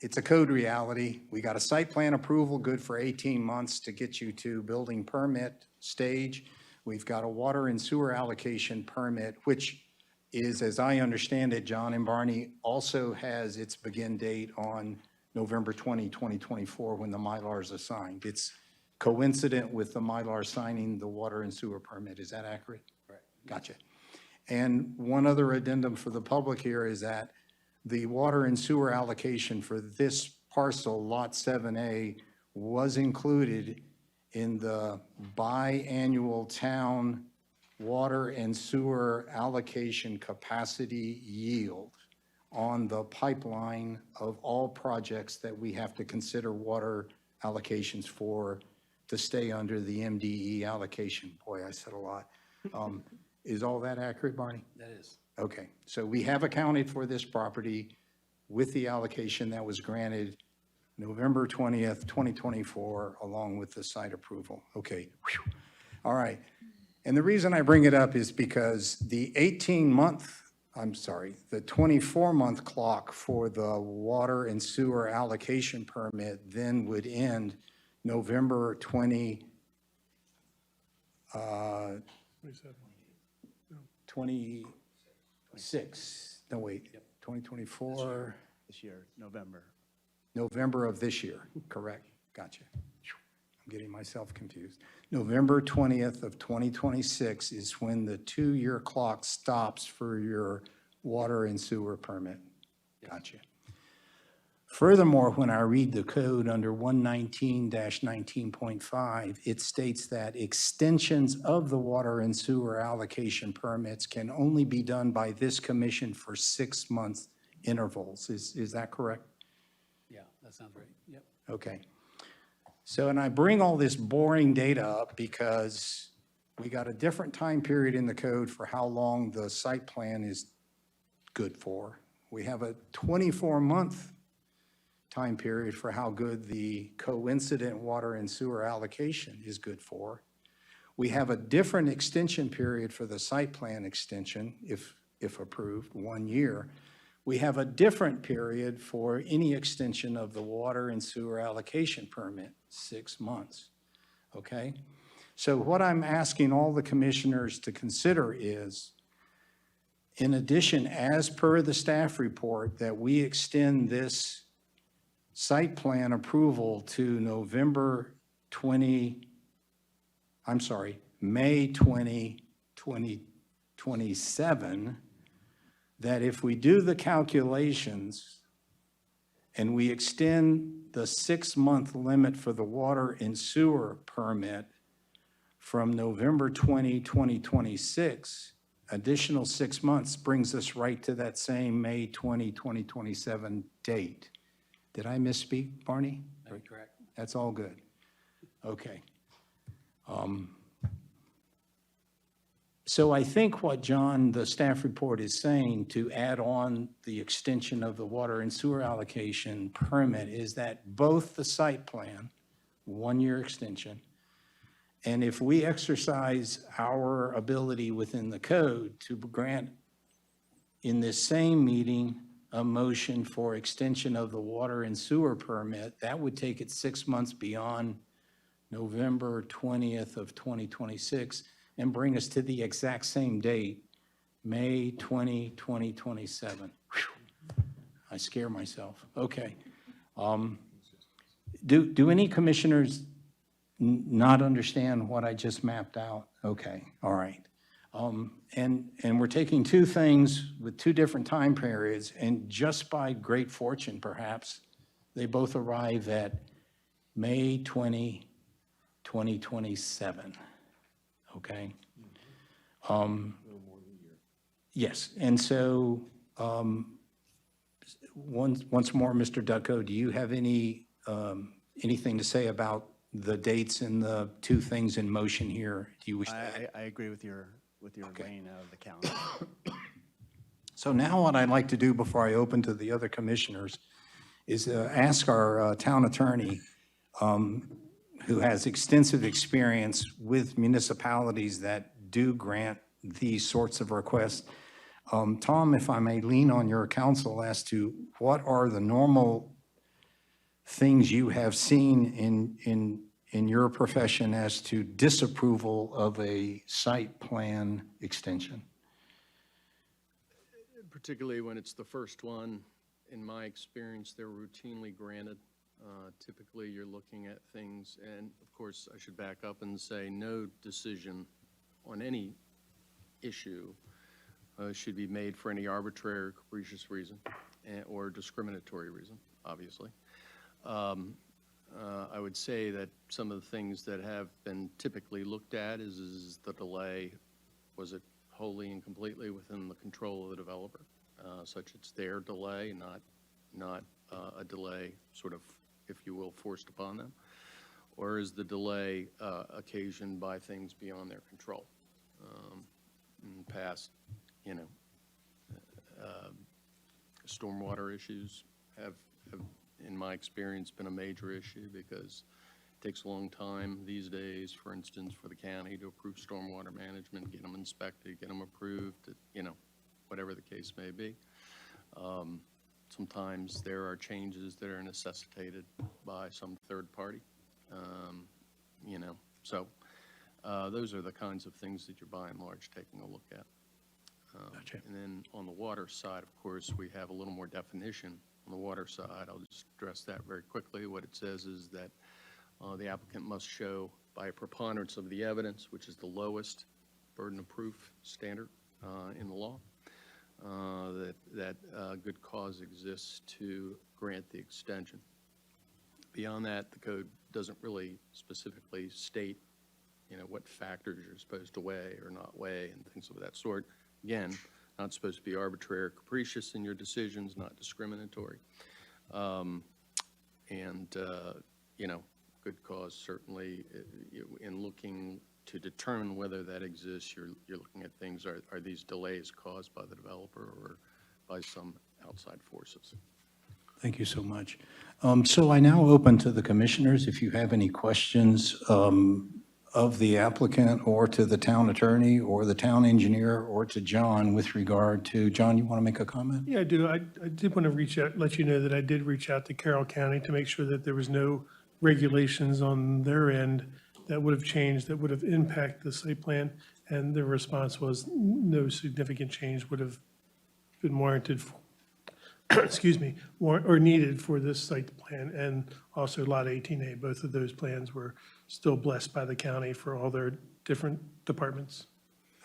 it's a code reality. We got a site plan approval good for 18 months to get you to building permit stage. We've got a water and sewer allocation permit, which is, as I understand it, John and Barney, also has its begin date on November 20, 2024, when the Mylars are signed. It's coincident with the Mylar signing the water and sewer permit. Is that accurate? Correct. Gotcha. And one other addendum for the public here is that the water and sewer allocation for this parcel, Lot 7A, was included in the biannual town water and sewer allocation capacity yield on the pipeline of all projects that we have to consider water allocations for to stay under the MDE allocation. Boy, I said a lot. Is all that accurate, Barney? That is. Okay, so we have accounted for this property with the allocation that was granted November 20th, 2024, along with the site approval. Okay, whew. All right. And the reason I bring it up is because the 24-month clock for the water and sewer allocation permit then would end November 26, 2024. This year, November of this year, correct? Gotcha. I'm getting myself confused. November 20th of 2026 is when the 2-year clock stops for your water and sewer permit. Gotcha. Furthermore, when I read the code under 119-19.5, it states that extensions of the water and sewer allocation permits can only be done by this commission for 6-month intervals. Is that correct? Yeah, that sounds right. Yep. Okay. So, and I bring all this boring data up because we got a different time period in the code for how long the site plan is good for. We have a 24-month time period for how good the coincident water and sewer allocation is good for. We have a different extension period for the site plan extension, if approved, 1 year. We have a different period for any extension of the water and sewer allocation permit, 6 months, okay? So what I'm asking all the commissioners to consider is, in addition, as per the staff report, that we extend this site plan approval to May 20, 2027, that if we do the calculations and we extend the 6-month limit for the water and sewer permit from November 20, 2026, additional 6 months brings us right to that same May 20, 2027 date. Did I misspeak, Barney? That's correct. That's all good. Okay. So I think what John, the staff report, is saying to add on the extension of the water and sewer allocation permit is that both the site plan, 1-year extension, and if we exercise our ability within the code to grant in this same meeting a motion for extension of the water and sewer permit, that would take it 6 months beyond November 20th of 2026 and bring us to the exact same date, May 20, 2027. Whew. I scare myself. Okay. Do any commissioners not understand what I just mapped out? Okay, all right. And we're taking two things with two different time periods, and just by great fortune, perhaps, they both arrive at May 20, 2027, okay? Yes, and so, once more, Mr. Ducko, do you have anything to say about the dates and the two things in motion here? Do you wish to add? I agree with your laying out of the calendar. So now what I'd like to do before I open to the other commissioners is ask our town attorney, who has extensive experience with municipalities that do grant these sorts of requests. Tom, if I may lean on your counsel as to what are the normal things you have seen in your profession as to disapproval of a site plan extension? Particularly when it's the first one, in my experience, they're routinely granted. Typically, you're looking at things, and of course, I should back up and say no decision on any issue should be made for any arbitrary or capricious reason or discriminatory reason, obviously. I would say that some of the things that have been typically looked at is the delay. Was it wholly and completely within the control of the developer, such it's their delay, not a delay sort of, if you will, forced upon them? Or is the delay occasioned by things beyond their control? In the past, stormwater issues have, in my experience, been a major issue because it takes a long time these days, for instance, for the county to approve stormwater management, get them inspected, get them approved, whatever the case may be. Sometimes there are changes that are necessitated by some third party, so those are the kinds of things that you're by and large taking a look at. Gotcha. And then on the water side, of course, we have a little more definition. On the water side, I'll just address that very quickly. What it says is that the applicant must show by a preponderance of the evidence, which is the lowest burden of proof standard in the law, that good cause exists to grant the extension. Beyond that, the code doesn't really specifically state, what factors you're supposed to weigh or not weigh and things of that sort. Again, not supposed to be arbitrary or capricious in your decisions, not discriminatory. Good cause certainly, in looking to determine whether that exists, you're looking at things, are these delays caused by the developer or by some outside forces? Thank you so much. So I now open to the commissioners, if you have any questions of the applicant or to the town attorney or the town engineer or to John with regard to, John, you want to make a comment? Yeah, I do. I did want to reach out, let you know that I did reach out to Carroll County to make sure that there was no regulations on their end that would have changed, that would have impacted the site plan. And the response was no significant change would have been warranted, excuse me, or needed for this site plan. And also Lot 18A, both of those plans were still blessed by the county for all their different departments.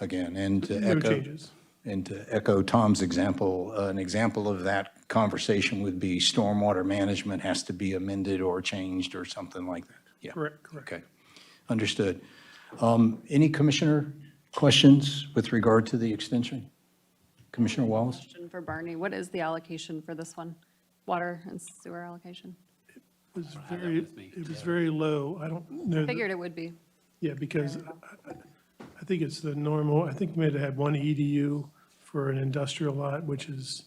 Again, and to No echo, changes. and to echo Tom's example, an example of that conversation would be stormwater management has to be amended or changed or something like that. Yeah. Correct. Okay, understood. Any commissioner questions with regard to the extension? Commissioner Wallace? Question for Barney, what is the allocation for this one? Water and sewer allocation? It was very low. I don't know. Figured it would be. Yeah, because I think it's the normal, I think we might have had one EDU for an industrial lot, which is,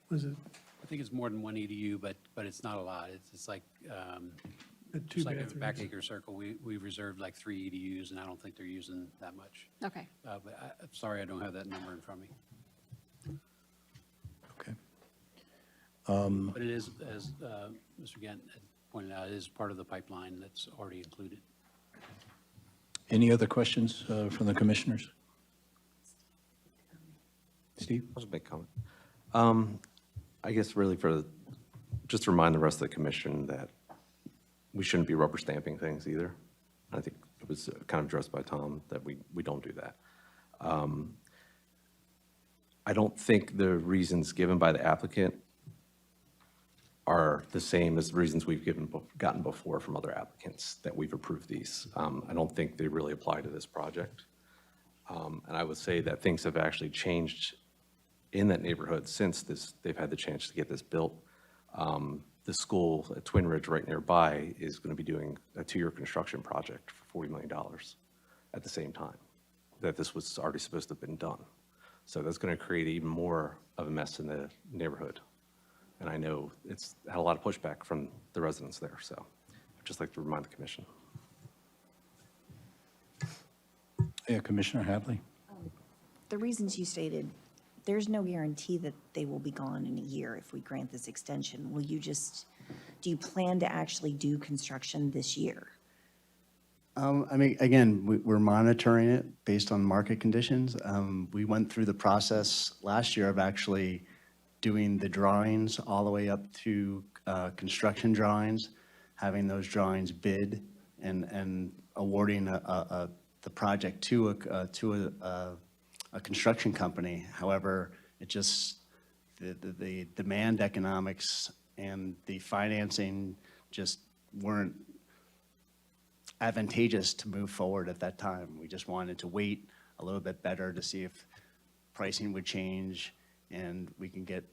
was it I think it's more than one EDU, but it's not a lot. It's like, two just like a bathrooms? Backacre Circle, we reserved like 3 EDUs, and I don't think they're using that much. Okay. But I'm sorry, I don't have that number in front of me. Okay. But it is, as Mr. Gant had pointed out, it is part of the pipeline that's already included. Any other questions from the commissioners? Steve? I'll just make a comment. I guess really just to remind the rest of the commission that we shouldn't be rubber stamping things either. I think it was kind of addressed by Tom that we don't do that. I don't think the reasons given by the applicant are the same as the reasons we've gotten before from other applicants that we've approved these. I don't think they really apply to this project. And I would say that things have actually changed in that neighborhood since they've had the chance to get this built. The school at Twin Ridge right nearby is going to be doing a 2-year construction project for $40 million at the same time that this was already supposed to have been done. So that's going to create even more of a mess in the neighborhood. And I know it's had a lot of pushback from the residents there, so I'd just like to remind the commission. Yeah, Commissioner Hadley? The reasons you stated, there's no guarantee that they will be gone in a year if we grant this extension. Do you plan to actually do construction this year? I mean, again, we're monitoring it based on market conditions. We went through the process last year of actually doing the drawings all the way up to construction drawings, having those drawings bid and awarding the project to a construction company. However, it just, the demand economics and the financing just weren't advantageous to move forward at that time. We just wanted to wait a little bit better to see if pricing would change and we can get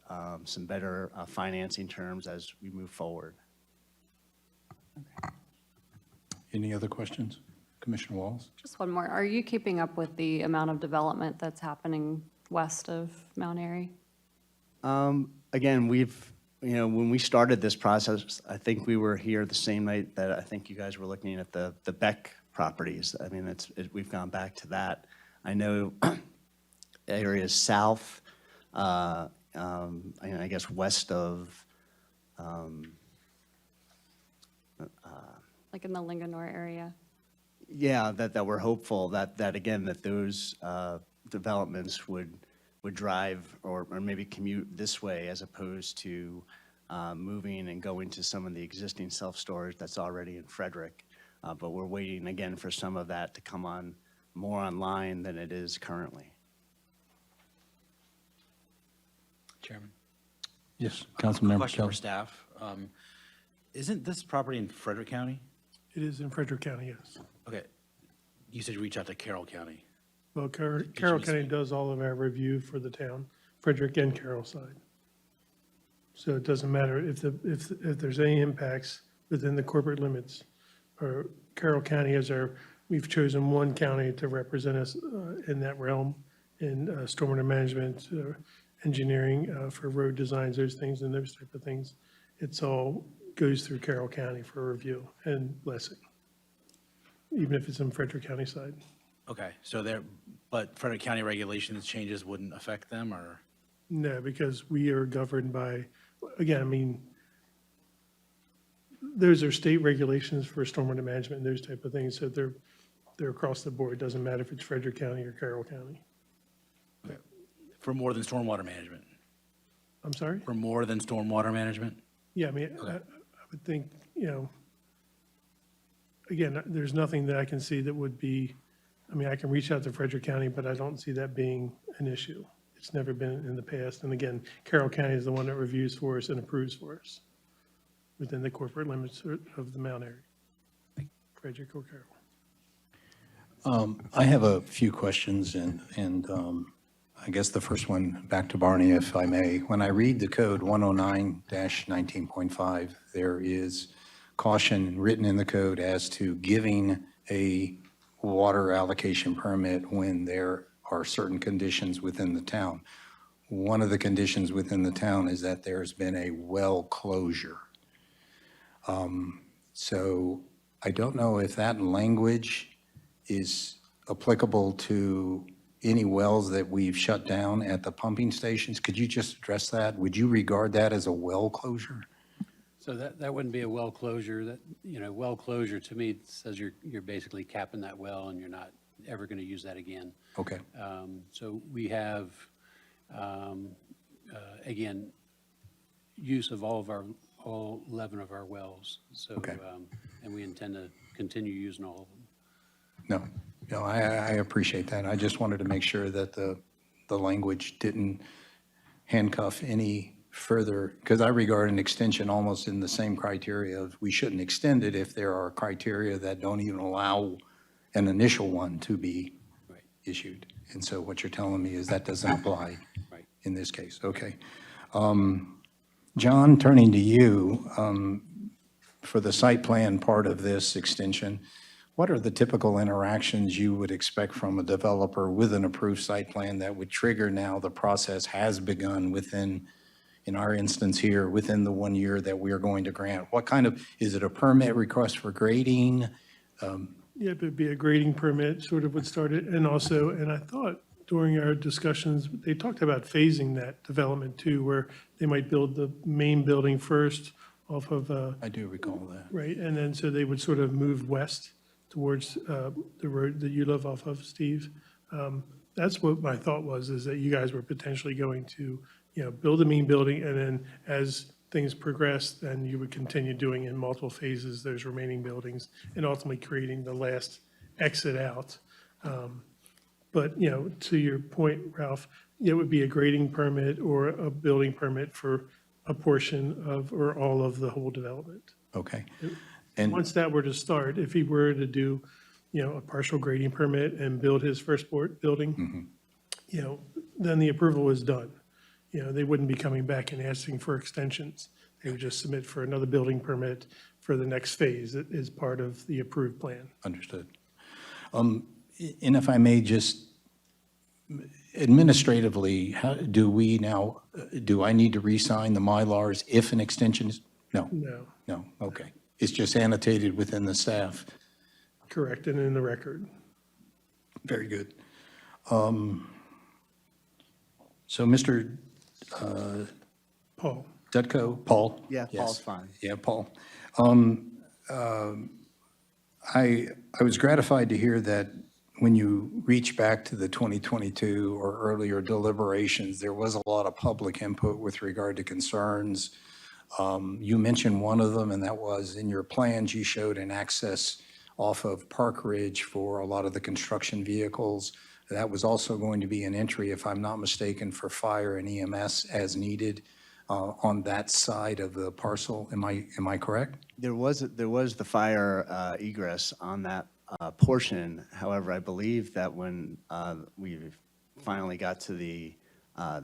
some better financing terms as we move forward. Any other questions? Commissioner Wallace? Just one more. Are you keeping up with the amount of development that's happening west of Mount Airy? Again, when we started this process, I think we were here the same night that I think you guys were looking at the Beck properties. I mean, we've gone back to that. I know areas south, I guess west of, Like in the Linganore area? yeah, that we're hopeful that again, that those developments would drive or maybe commute this way as opposed to moving and going to some of the existing self-storage that's already in Frederick. But we're waiting again for some of that to come on more online than it is currently. Chairman. Yes, Councilmember Question Kelly. for staff. Isn't this property in Frederick County? It is in Frederick County, yes. Okay. You said reach out to Carroll County. Well, Carroll County does all of our review for the town, Frederick and Carroll side. So it doesn't matter if there's any impacts within the corporate limits, or Carroll County is we've chosen one county to represent us in that realm, in stormwater management, engineering for road designs, those things, and those type of things. It's all goes through Carroll County for review and blessing, even if it's in Frederick County side. Okay, so but Frederick County regulations changes wouldn't affect them, or? No, because we are governed by, again, I mean, those are state regulations for stormwater management and those type of things, so they're across the board. It doesn't matter if it's Frederick County or Carroll County. For more than stormwater management? I'm sorry? For more than stormwater management? Yeah, I mean, I would think, again, there's nothing that I can see that would be, I mean, I can reach out to Frederick County, but I don't see that being an issue. It's never been in the past. And again, Carroll County is the one that reviews for us and approves for us within the corporate limits of the Mount Airy. Frederick or Carroll? I have a few questions, and I guess the first one, back to Barney, if I may. When I read the code 109-19.5, there is caution written in the code as to giving a water allocation permit when there are certain conditions within the town. One of the conditions within the town is that there's been a well closure. So I don't know if that language is applicable to any wells that we've shut down at the pumping stations. Could you just address that? Would you regard that as a well closure? So that wouldn't be a well closure. Well closure to me says you're basically capping that well and you're not ever going to use that again. Okay. So we have, again, use of all 11 of our wells. So, Okay. And we intend to continue using all of them. No, I appreciate that. I just wanted to make sure that the language didn't handcuff any further, because I regard an extension almost in the same criteria of we shouldn't extend it if there are criteria that don't even allow an initial one to be issued. And so what you're telling me is that doesn't apply in this case. Okay. John, turning to you, for the site plan part of this extension, what are the typical interactions you would expect from a developer with an approved site plan that would trigger now the process has begun within, in our instance here, within the 1 year that we are going to grant? What kind of, is it a permit request for grading? Yeah, it would be a grading permit, sort of would start it. And also, and I thought during our discussions, they talked about phasing that development too, where they might build the main building first off of. I do recall that. Right, and then so they would sort of move west towards the road that you live off of, Steve. That's what my thought was, is that you guys were potentially going to, build a main building, and then as things progress, then you would continue doing in multiple phases those remaining buildings, and ultimately creating the last exit out. But, to your point, Ralph, it would be a grading permit or a building permit for a portion of, or all of the whole development. Okay. And once that were to start, if he were to do, a partial grading permit and build his first building, then the approval is done. They wouldn't be coming back and asking for extensions. They would just submit for another building permit for the next phase that is part of the approved plan. Understood. And if I may just, administratively, how do we now, do I need to re-sign the Mylars if an extension is, no? No. No, okay. It's just annotated within the staff. Correct, and in the record. Very good. So Mr. Paul. Dutko, Paul? Yeah, Yes. Paul's fine. Yeah, Paul. I was gratified to hear that when you reach back to the 2022 or earlier deliberations, there was a lot of public input with regard to concerns. You mentioned one of them, and that was in your plans, you showed an access off of Park Ridge for a lot of the construction vehicles. That was also going to be an entry, if I'm not mistaken, for fire and EMS as needed on that side of the parcel. Am I correct? There was the fire egress on that portion. However, I believe that when we finally got to the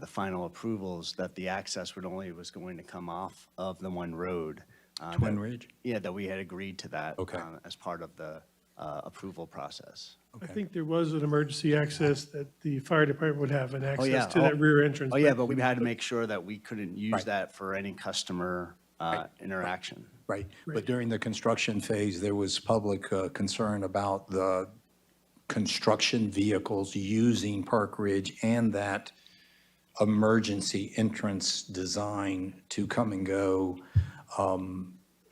final approvals, that the access was going to come off of the one road. Twin Ridge? Yeah, that we had agreed to that. Okay. As part of the approval process. I think there was an emergency access that the fire department would have an Oh, yeah. access to that rear entrance. Oh, yeah, but we had to make sure that we couldn't use that for any customer interaction. Right. But during the construction phase, there was public concern about the construction vehicles using Park Ridge and that emergency entrance design to come and go.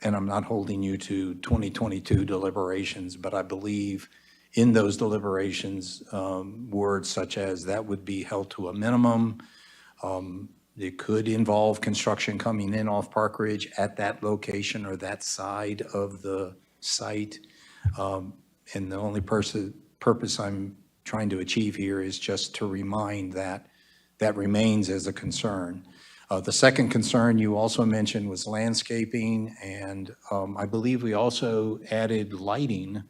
And I'm not holding you to 2022 deliberations, but I believe in those deliberations, words such as that would be held to a minimum. It could involve construction coming in off Park Ridge at that location or that side of the site. And the only purpose I'm trying to achieve here is just to remind that that remains as a concern. The second concern you also mentioned was landscaping, and I believe we also added lighting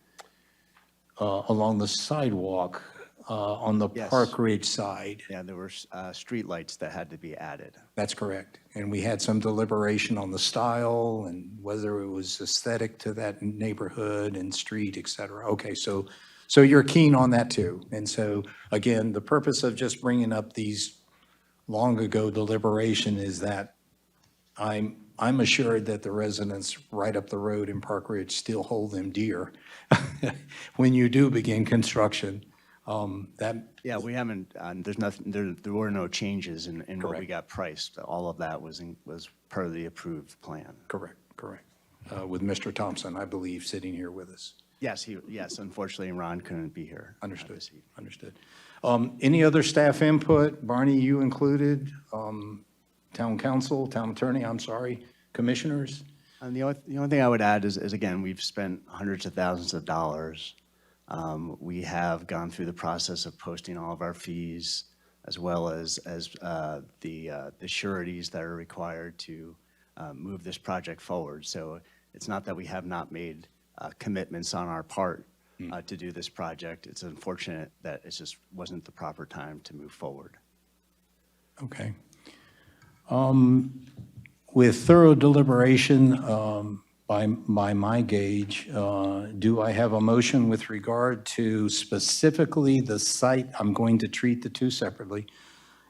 along the sidewalk on the Yes. Park Ridge side. Yeah, there were street lights that had to be added. That's correct. And we had some deliberation on the style and whether it was aesthetic to that neighborhood and street, et cetera. Okay, so you're keen on that too. And so, again, the purpose of just bringing up these long ago deliberation is that I'm assured that the residents right up the road in Park Ridge still hold them dear when you do begin construction. Yeah, we haven't, there's nothing, there were no changes in what we Correct. got priced. All of that was part of the approved plan. Correct. With Mr. Thompson, I believe, sitting here with us. Yes, unfortunately, Ron couldn't be here. Understood. Any other staff input? Barney, you included, town council, town attorney, I'm sorry, commissioners? And the only thing I would add is again, we've spent hundreds of thousands of dollars. We have gone through the process of posting all of our fees, as well as the sureties that are required to move this project forward. So it's not that we have not made commitments on our part to do this project. It's unfortunate that it just wasn't the proper time to move forward. Okay. With thorough deliberation, by my gauge, do I have a motion with regard to specifically the site? I'm going to treat the two separately.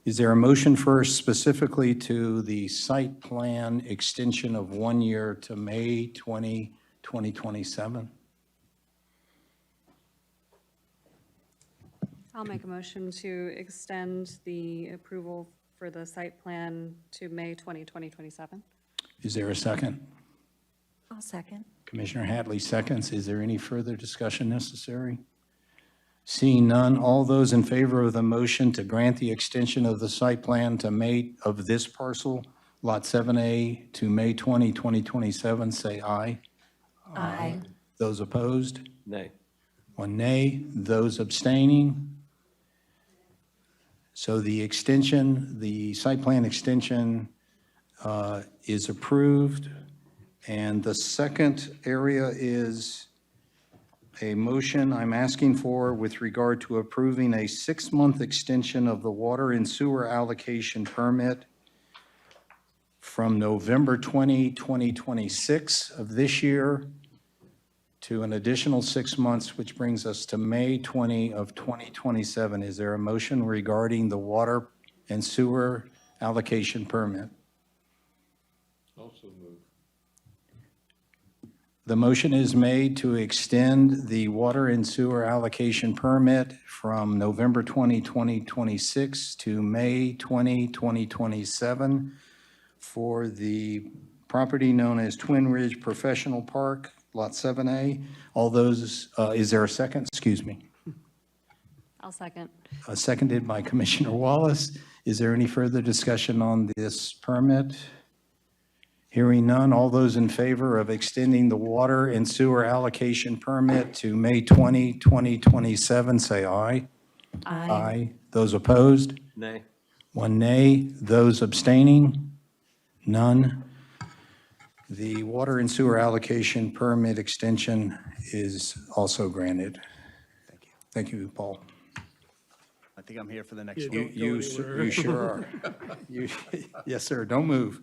Is there a motion first specifically to the site plan extension of 1 year to May 2027? I'll make a motion to extend the approval for the site plan to May 2027. Is there a second? I'll second. Commissioner Hadley seconds. Is there any further discussion necessary? Seeing none, all those in favor of the motion to grant the extension of the site plan to May of this parcel, Lot 7A, to May 20, 2027, say aye. Aye. Those opposed? Nay. One nay. Those abstaining? So the extension, the site plan extension is approved. And the second area is a motion I'm asking for with regard to approving a 6-month extension of the water and sewer allocation permit from November 20, 2026 of this year to an additional 6 months, which brings us to May 20 of 2027. Is there a motion regarding the water and sewer allocation permit? Also move. The motion is made to extend the water and sewer allocation permit from November 20, 2026 to May 20, 2027 for the property known as Twin Ridge Professional Park, Lot 7A. All those, is there a second? Excuse me. I'll second. Seconded by Commissioner Wallace. Is there any further discussion on this permit? Hearing none, all those in favor of extending the water and sewer allocation permit to May 20, 2027, say aye. Aye. Those opposed? Nay. One nay. Those abstaining? None. The water and sewer allocation permit extension is also granted. Thank you. Thank you, Paul. I think I'm here for the next Yeah, one. don't go You anywhere. sure are. Yes, sir. Don't move.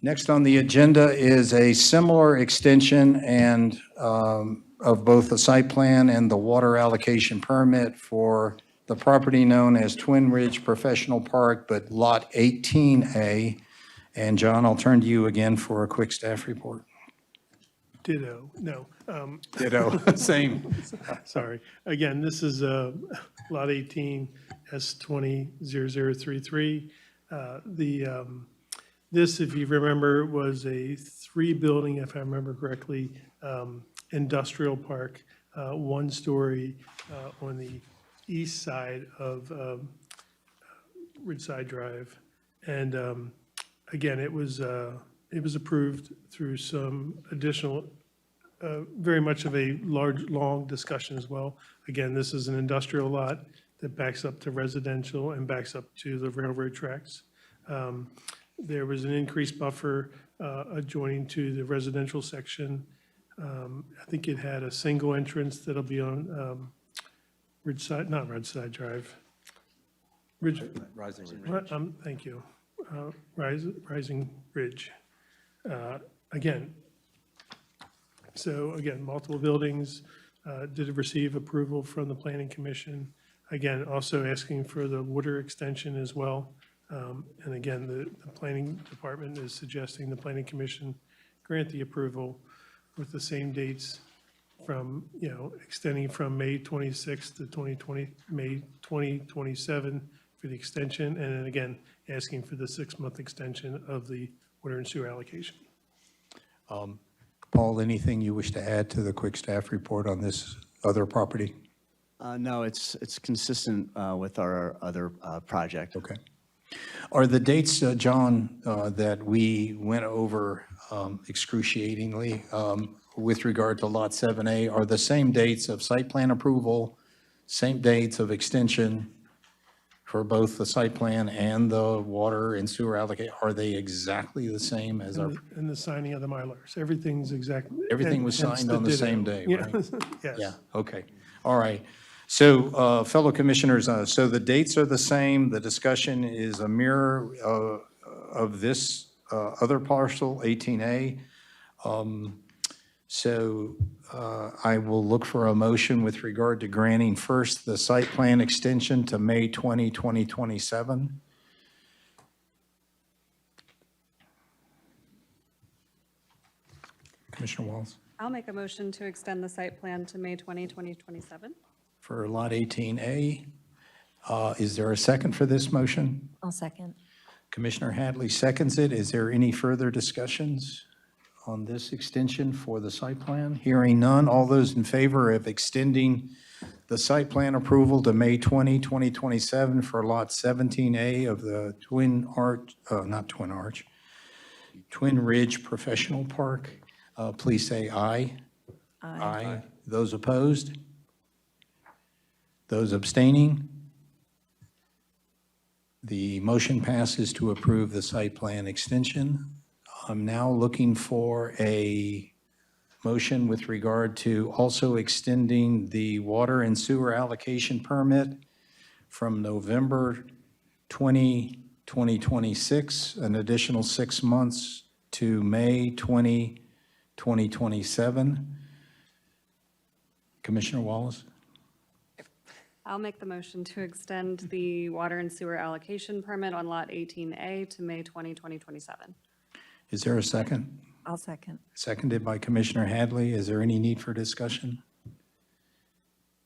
Next on the agenda is a similar extension and of both the site plan and the water allocation permit for the property known as Twin Ridge Professional Park, but Lot 18A. And John, I'll turn to you again for a quick staff report. Ditto, no. Ditto, same. Sorry. Again, this is Lot 18, S200033. This, if you remember, was a three-building, if I remember correctly, industrial park, one-story on the east side of Ridgeside Drive. And again, it was approved through some additional, very much of a long discussion as well. Again, this is an industrial lot that backs up to residential and backs up to the railroad tracks. There was an increased buffer adjoining to the residential section. I think it had a single entrance that'll be on Ridgeside, not Ridgeside Drive. Rising Ridge. Thank you. Rising Ridge. Again, multiple buildings did receive approval from the Planning Commission. Again, also asking for the water extension as well. And again, the Planning Department is suggesting the Planning Commission grant the approval with the same dates from, extending from May 26th to May 2027 for the extension. And then again, asking for the 6-month extension of the water and sewer allocation. Paul, anything you wish to add to the quick staff report on this other property? No, it's consistent with our other project. Okay. Are the dates, John, that we went over excruciatingly with regard to Lot 7A, are the same dates of site plan approval, same dates of extension for both the site plan and the water and sewer allocation? Are they exactly the same as our? And the signing of the Mylars, everything's exactly. Everything was hence signed the on the ditto. same day, Yeah. right? Yes. Yeah, okay. All right. So, fellow commissioners, so the dates are the same. The discussion is a mirror of this other parcel, 18A. So I will look for a motion with regard to granting first the site plan extension to May 20, 2027. Commissioner Walls? I'll make a motion to extend the site plan to May 20, 2027. For Lot 18A. Is there a second for this motion? I'll second. Commissioner Hadley seconds it. Is there any further discussions on this extension for the site plan? Hearing none, all those in favor of extending the site plan approval to May 20, 2027 for Lot 17A of the Twin Ridge Professional Park, please say aye. Aye. Those opposed? Those abstaining? The motion passes to approve the site plan extension. I'm now looking for a motion with regard to also extending the water and sewer allocation permit from November 20, 2026, an additional 6 months to May 20, 2027. Commissioner Wallace? I'll make the motion to extend the water and sewer allocation permit on Lot 18A to May 20, 2027. Is there a second? I'll second. Seconded by Commissioner Hadley. Is there any need for discussion?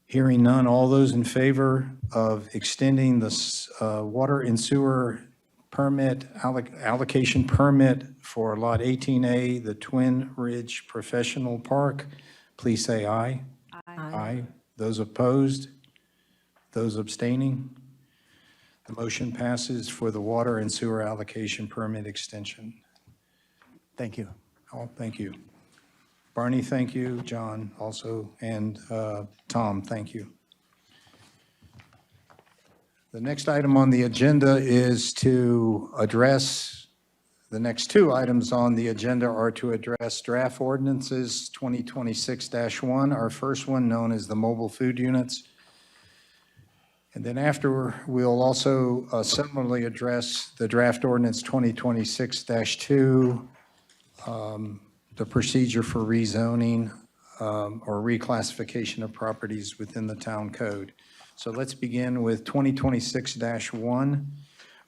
Hearing none, all those in favor of extending the water and sewer permit, allocation permit for Lot 18A, the Twin Ridge Professional Park, please say aye. Aye. Those opposed? Those abstaining? The motion passes for the water and sewer allocation permit extension. Thank you. Oh, thank you. Barney, thank you. John also, and Tom, thank you. The next item on the agenda is to address, the next two items on the agenda are to address draft ordinances 2026-1, our first one known as the mobile food units. And then after, we'll also similarly address the draft ordinance 2026-2, the procedure for rezoning or reclassification of properties within the town code. So let's begin with 2026-1.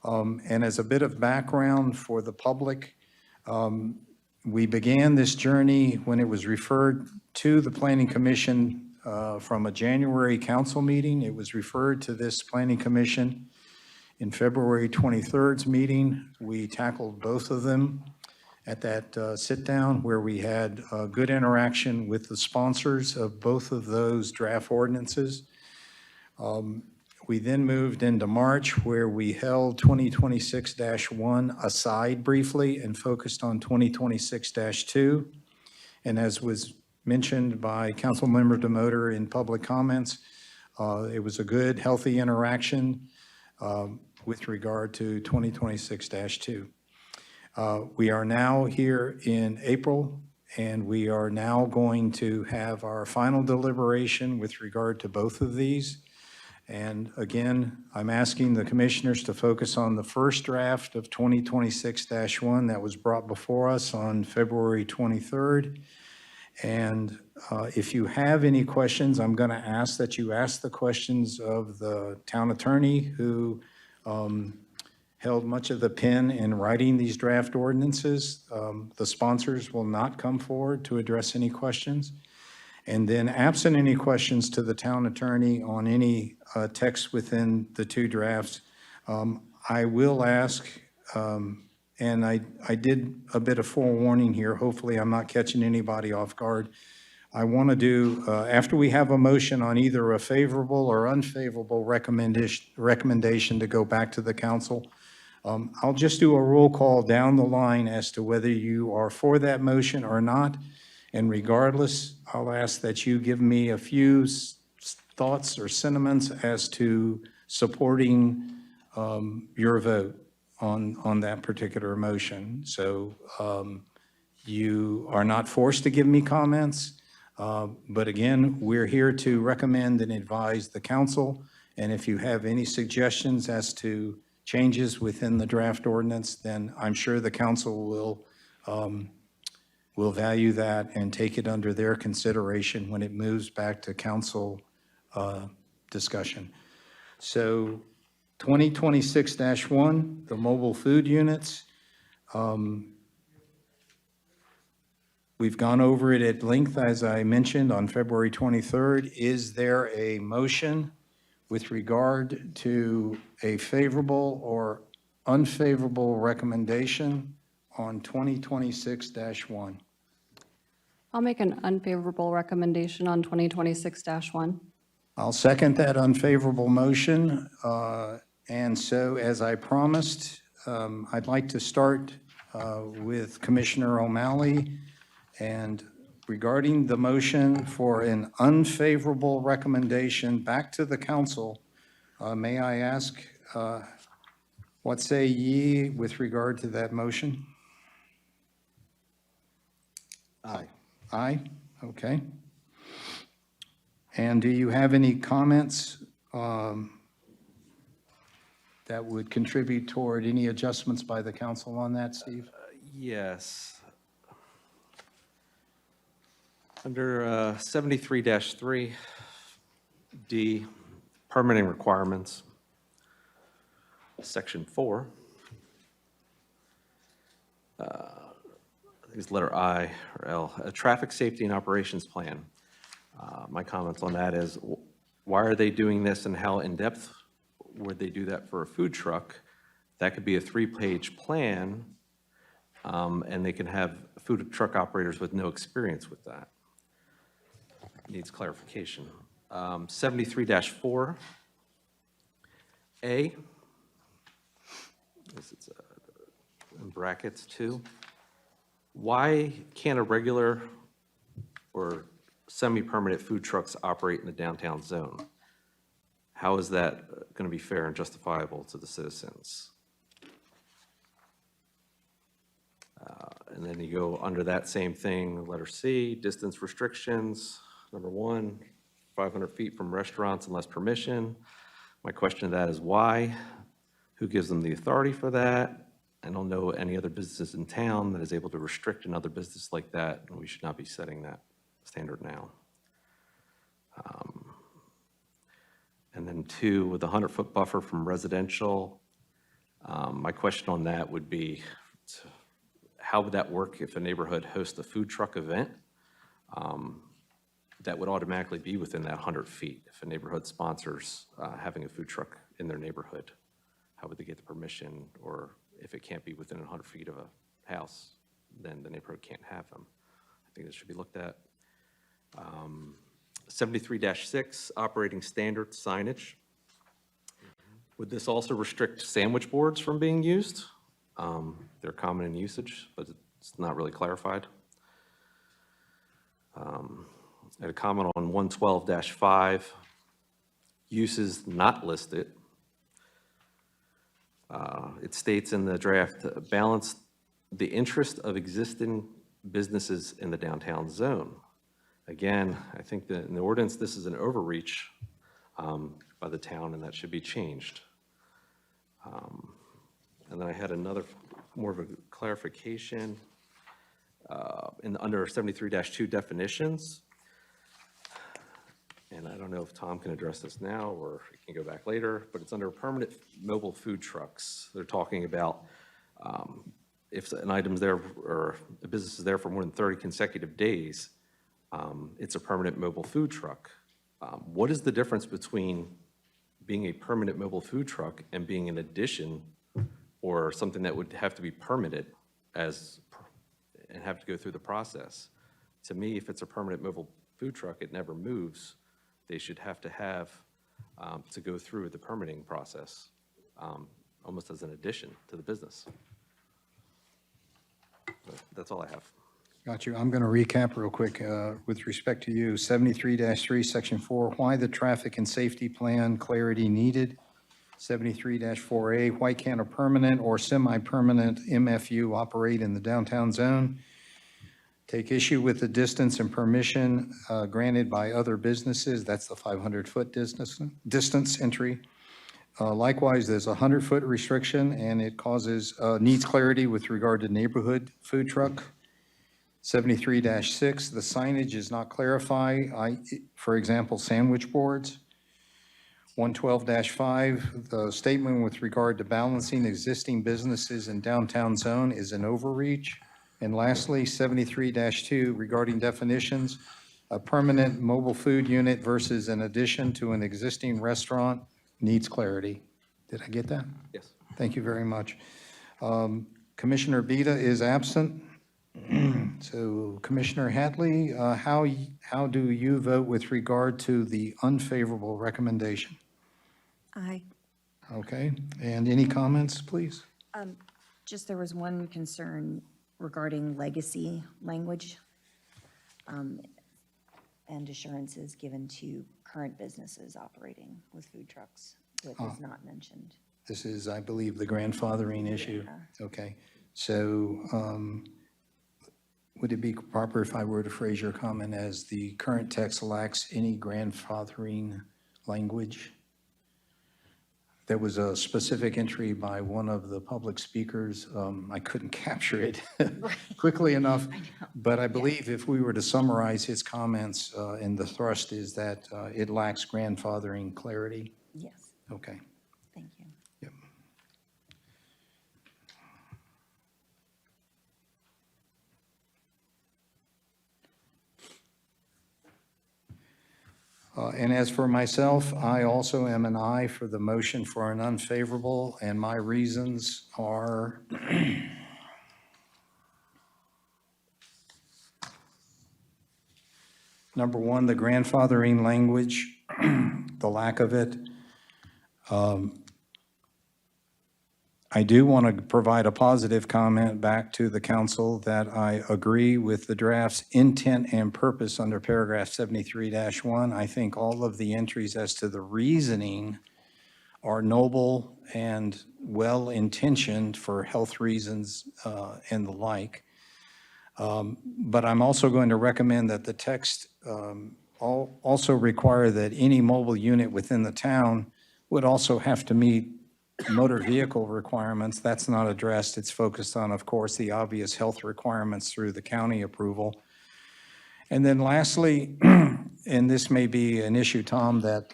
And as a bit of background for the public, we began this journey when it was referred to the Planning Commission from a January council meeting. It was referred to this Planning Commission in February 23rd's meeting. We tackled both of them at that sit-down where we had good interaction with the sponsors of both of those draft ordinances. We then moved into March where we held 2026-1 aside briefly and focused on 2026-2. And as was mentioned by Councilmember DeMotor in public comments, it was a good, healthy interaction with regard to 2026-2. We are now here in April, and we are now going to have our final deliberation with regard to both of these. And again, I'm asking the commissioners to focus on the first draft of 2026-1 that was brought before us on February 23rd. And if you have any questions, I'm going to ask that you ask the questions of the town attorney who held much of the pen in writing these draft ordinances. The sponsors will not come forward to address any questions. And then absent any questions to the town attorney on any text within the two drafts, I will ask, and I did a bit of forewarning here. Hopefully I'm not catching anybody off guard. I want to do, after we have a motion on either a favorable or unfavorable recommendation to go back to the council, I'll just do a roll call down the line as to whether you are for that motion or not. And regardless, I'll ask that you give me a few thoughts or sentiments as to supporting your vote on that particular motion. So you are not forced to give me comments, but again, we're here to recommend and advise the council. And if you have any suggestions as to changes within the draft ordinance, then I'm sure the council will value that and take it under their consideration when it moves back to council discussion. So 2026-1, the mobile food units. We've gone over it at length, as I mentioned, on February 23rd. Is there a motion with regard to a favorable or unfavorable recommendation on 2026-1? I'll make an unfavorable recommendation on 2026-1. I'll second that unfavorable motion. And so, as I promised, I'd like to start with Commissioner O'Malley. And regarding the motion for an unfavorable recommendation back to the council, may I ask, what say ye with regard to that motion? Aye. Aye, okay. And do you have any comments that would contribute toward any adjustments by the council on that, Steve? Yes. Under 73-3, D, permitting requirements, Section 4, I think it's letter I or L, a traffic safety and operations plan. My comments on that is, why are they doing this and how in-depth would they do that for a food truck? That could be a 3-page plan, and they can have food truck operators with no experience with that. Needs clarification. 73-4, A, this is in brackets 2. Why can't a regular or semi-permanent food trucks operate in the downtown zone. How is that going to be fair and justifiable to the citizens? And then you go under that same thing, letter C, distance restrictions. Number 1, 500 feet from restaurants unless permission. My question to that is why? Who gives them the authority for that? I don't know any other businesses in town that is able to restrict another business like that, and we should not be setting that standard now. And then 2, with a 100-foot buffer from residential, my question on that would be, how would that work if a neighborhood hosts a food truck event? That would automatically be within that 100 feet. If a neighborhood sponsors having a food truck in their neighborhood, how would they get the permission? Or if it can't be within 100 feet of a house, then the neighborhood can't have them. I think this should be looked at. 73-6, operating standard signage. Would this also restrict sandwich boards from being used? They're common in usage, but it's not really clarified. I had a comment on 112-5, uses not listed. It states in the draft, balance the interest of existing businesses in the downtown zone. Again, I think that in the ordinance, this is an overreach by the town, and that should be changed. And then I had another, more of a clarification under 73-2 definitions. And I don't know if Tom can address this now or he can go back later, but it's under permanent mobile food trucks. They're talking about if an item's there or a business is there for more than 30 consecutive days, it's a permanent mobile food truck. What is the difference between being a permanent mobile food truck and being an addition or something that would have to be permitted and have to go through the process? To me, if it's a permanent mobile food truck, it never moves. They should have to go through the permitting process, almost as an addition to the business. But that's all I have. Got you. I'm going to recap real quick with respect to you. 73-3, Section 4, why the traffic and safety plan clarity needed. 73-4A, why can't a permanent or semi-permanent MFU operate in the downtown zone? Take issue with the distance and permission granted by other businesses. That's the 500-foot distance entry. Likewise, there's a 100-foot restriction, and it needs clarity with regard to neighborhood food truck. 73-6, the signage is not clarified. For example, sandwich boards. 112-5, the statement with regard to balancing existing businesses in downtown zone is an overreach. And lastly, 73-2, regarding definitions, a permanent mobile food unit versus an addition to an existing restaurant needs clarity. Did I get that? Yes. Thank you very much. Commissioner Beta is absent. So Commissioner Hatley, how do you vote with regard to the unfavorable recommendation? Aye. Okay, and any comments, please? Just there was one concern regarding legacy language and assurances given to current businesses operating with food trucks that is not mentioned. This is, I believe, the grandfathering issue. Okay, so would it be proper if I were to phrase your comment as the current text lacks any grandfathering language? There was a specific entry by one of the public speakers. I couldn't capture it quickly enough, but I believe if we were to summarize his comments, and the thrust is that it lacks grandfathering clarity. Yes. Okay. Thank you. Yep. And as for myself, I also am an aye for the motion for an unfavorable, and my reasons are number one, the grandfathering language, the lack of it. I do want to provide a positive comment back to the council that I agree with the draft's intent and purpose under paragraph 73-1. I think all of the entries as to the reasoning are noble and well-intentioned for health reasons and the like. But I'm also going to recommend that the text also require that any mobile unit within the town would also have to meet motor vehicle requirements. That's not addressed. It's focused on, of course, the obvious health requirements through the county approval. And then lastly, and this may be an issue, Tom, that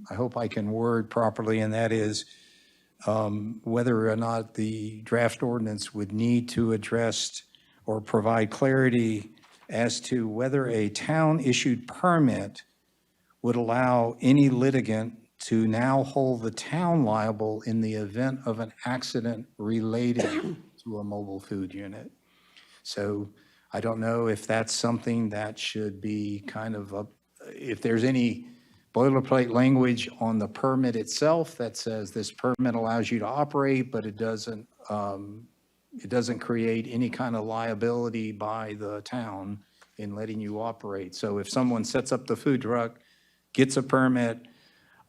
I hope I can word properly, and that is whether or not the draft ordinance would need to address or provide clarity as to whether a town-issued permit would allow any litigant to now hold the town liable in the event of an accident related to a mobile food unit. So I don't know if that's something that should be kind of if there's any boilerplate language on the permit itself that says this permit allows you to operate, but it doesn't create any kind of liability by the town in letting you operate. So if someone sets up the food truck, gets a permit,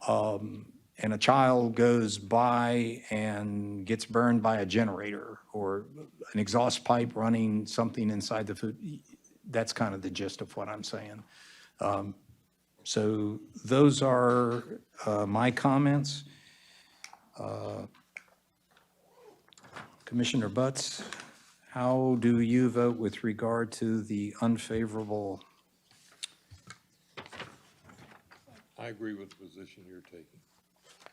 and a child goes by and gets burned by a generator or an exhaust pipe running something inside the food, that's kind of the gist of what I'm saying. So those are my comments. Commissioner Butts, how do you vote with regard to the unfavorable? I agree with the position you're taking.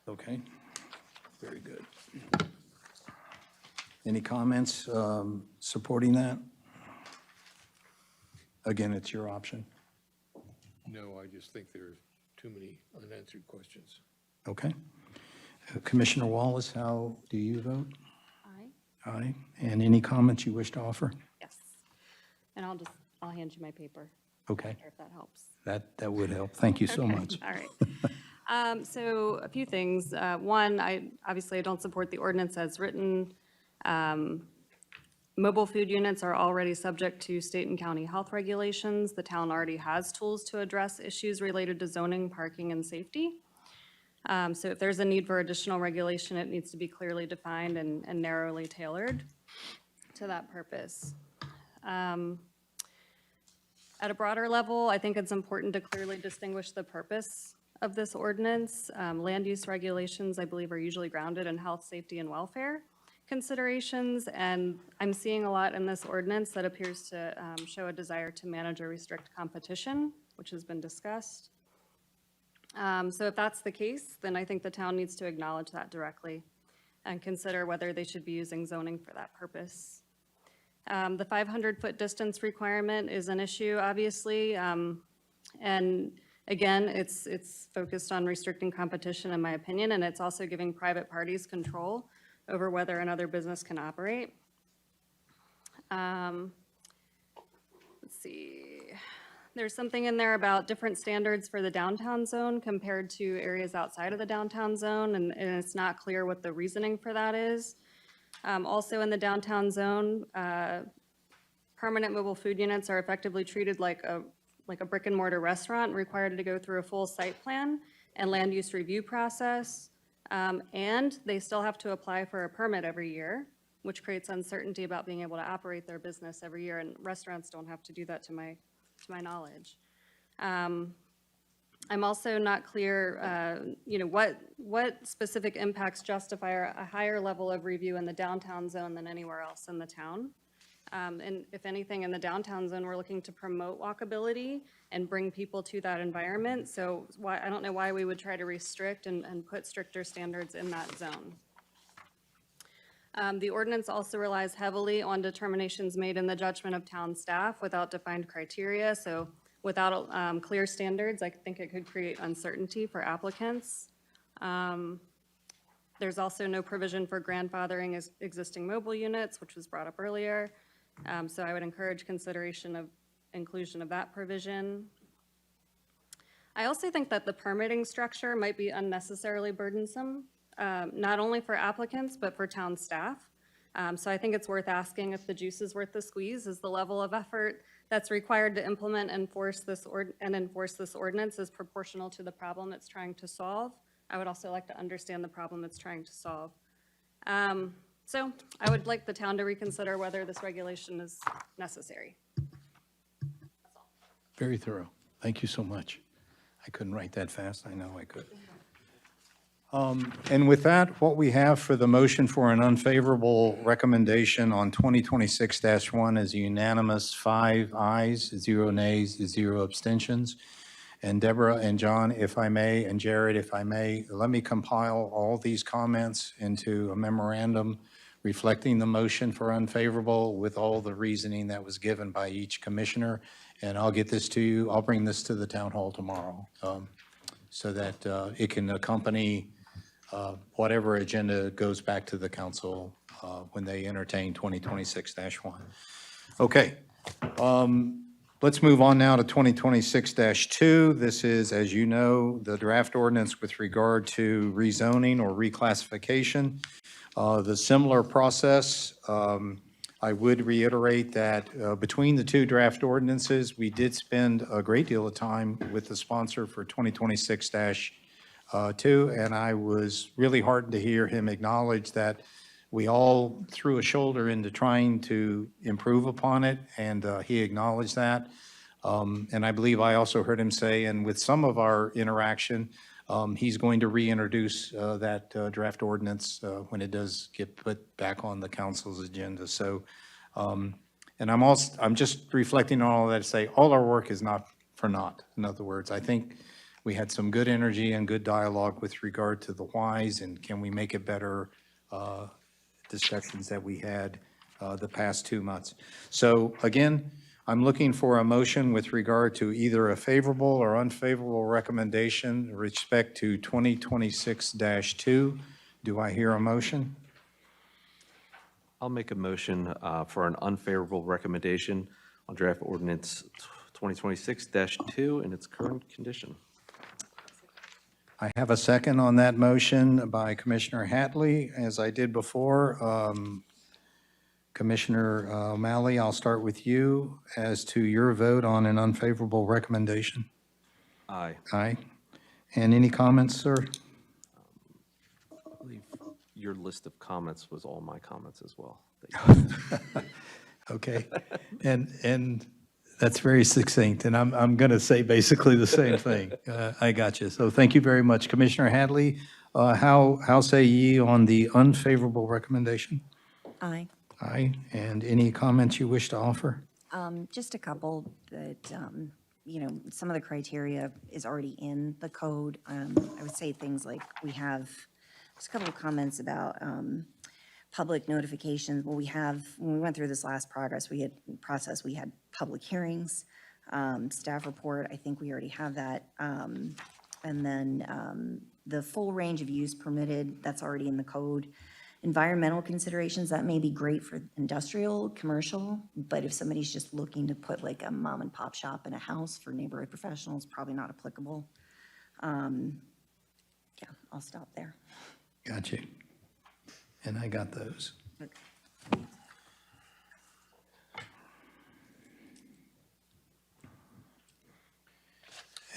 Okay, very good. Any comments supporting that? Again, it's your option. No, I just think there are too many unanswered questions. Okay. Commissioner Wallace, how do you vote? Aye. Aye. And any comments you wish to offer? Yes. And I'll hand you my paper. Okay, If that helps. that would help. Thank you so Okay, much. All right. So a few things. One, I don't support the ordinance as written. Mobile food units are already subject to state and county health regulations. The town already has tools to address issues related to zoning, parking, and safety. So if there's a need for additional regulation, it needs to be clearly defined and narrowly tailored to that purpose. At a broader level, I think it's important to clearly distinguish the purpose of this ordinance. Land use regulations, I believe, are usually grounded in health, safety, and welfare considerations, and I'm seeing a lot in this ordinance that appears to show a desire to manage or restrict competition, which has been discussed. So if that's the case, then I think the town needs to acknowledge that directly and consider whether they should be using zoning for that purpose. The 500-foot distance requirement is an issue, obviously, and again, it's focused on restricting competition, in my opinion, and it's also giving private parties control over whether another business can operate. Let's see. There's something in there about different standards for the downtown zone compared to areas outside of the downtown zone, and it's not clear what the reasoning for that is. Also in the downtown zone, permanent mobile food units are effectively treated like a brick and mortar restaurant, required to go through a full site plan and land use review process. And they still have to apply for a permit every year, which creates uncertainty about being able to operate their business every year, and restaurants don't have to do that to my knowledge. I'm also not clear, what specific impacts justify a higher level of review in the downtown zone than anywhere else in the town. And if anything, in the downtown zone, we're looking to promote walkability and bring people to that environment. So I don't know why we would try to restrict and put stricter standards in that zone. The ordinance also relies heavily on determinations made in the judgment of town staff without defined criteria. So without clear standards, I think it could create uncertainty for applicants. There's also no provision for grandfathering existing mobile units, which was brought up earlier. So I would encourage consideration of inclusion of that provision. I also think that the permitting structure might be unnecessarily burdensome. not only for applicants, but for town staff. So I think it's worth asking if the juice is worth the squeeze. Is the level of effort that's required to implement and enforce this ordinance is proportional to the problem it's trying to solve? I would also like to understand the problem it's trying to solve. So I would like the town to reconsider whether this regulation is necessary. Very thorough. Thank you so much. I couldn't write that fast. I know I could. And with that, what we have for the motion for an unfavorable recommendation on 2026-1 is unanimous, 5 ayes, 0 nays, 0 abstentions. And Deborah and John, if I may, and Jared, if I may, let me compile all these comments into a memorandum reflecting the motion for unfavorable with all the reasoning that was given by each commissioner. And I'll get this to you. I'll bring this to the town hall tomorrow so that it can accompany whatever agenda goes back to the council when they entertain 2026-1. Okay. Let's move on now to 2026-2. This is, as you know, the draft ordinance with regard to rezoning or reclassification. The similar process, I would reiterate that between the two draft ordinances, we did spend a great deal of time with the sponsor for 2026-2, and I was really heartened to hear him acknowledge that we all threw a shoulder into trying to improve upon it, and he acknowledged that. And I believe I also heard him say, and with some of our interaction, he's going to reintroduce that draft ordinance when it does get put back on the council's agenda. So, and I'm just reflecting on all that to say all our work is not for naught. In other words, I think we had some good energy and good dialogue with regard to the whys and can we make it better discussions that we had the past 2 months. So again, I'm looking for a motion with regard to either a favorable or unfavorable recommendation with respect to 2026-2. Do I hear a motion? I'll make a motion for an unfavorable recommendation on draft ordinance 2026-2 in its current condition. I have a second on that motion by Commissioner Hatley. As I did before, Commissioner O'Malley, I'll start with you as to your vote on an unfavorable recommendation. Aye. Aye. And any comments, sir? I believe your list of comments was all my comments as well. Okay. And that's very succinct, and I'm going to say basically the same thing. I got you. So thank you very much. Commissioner Hadley, how say ye on the unfavorable recommendation? Aye. Aye. And any comments you wish to offer? Just a couple that, some of the criteria is already in the code. I would say things like we have, just a couple of comments about public notifications. Well, when we went through this last process, we had public hearings, staff report, I think we already have that. And then the full range of use permitted, that's already in the code. Environmental considerations, that may be great for industrial, commercial, but if somebody's just looking to put like a mom and pop shop in a house for neighborhood professionals, probably not applicable. Yeah, I'll stop there. Got you. And I got those. Okay.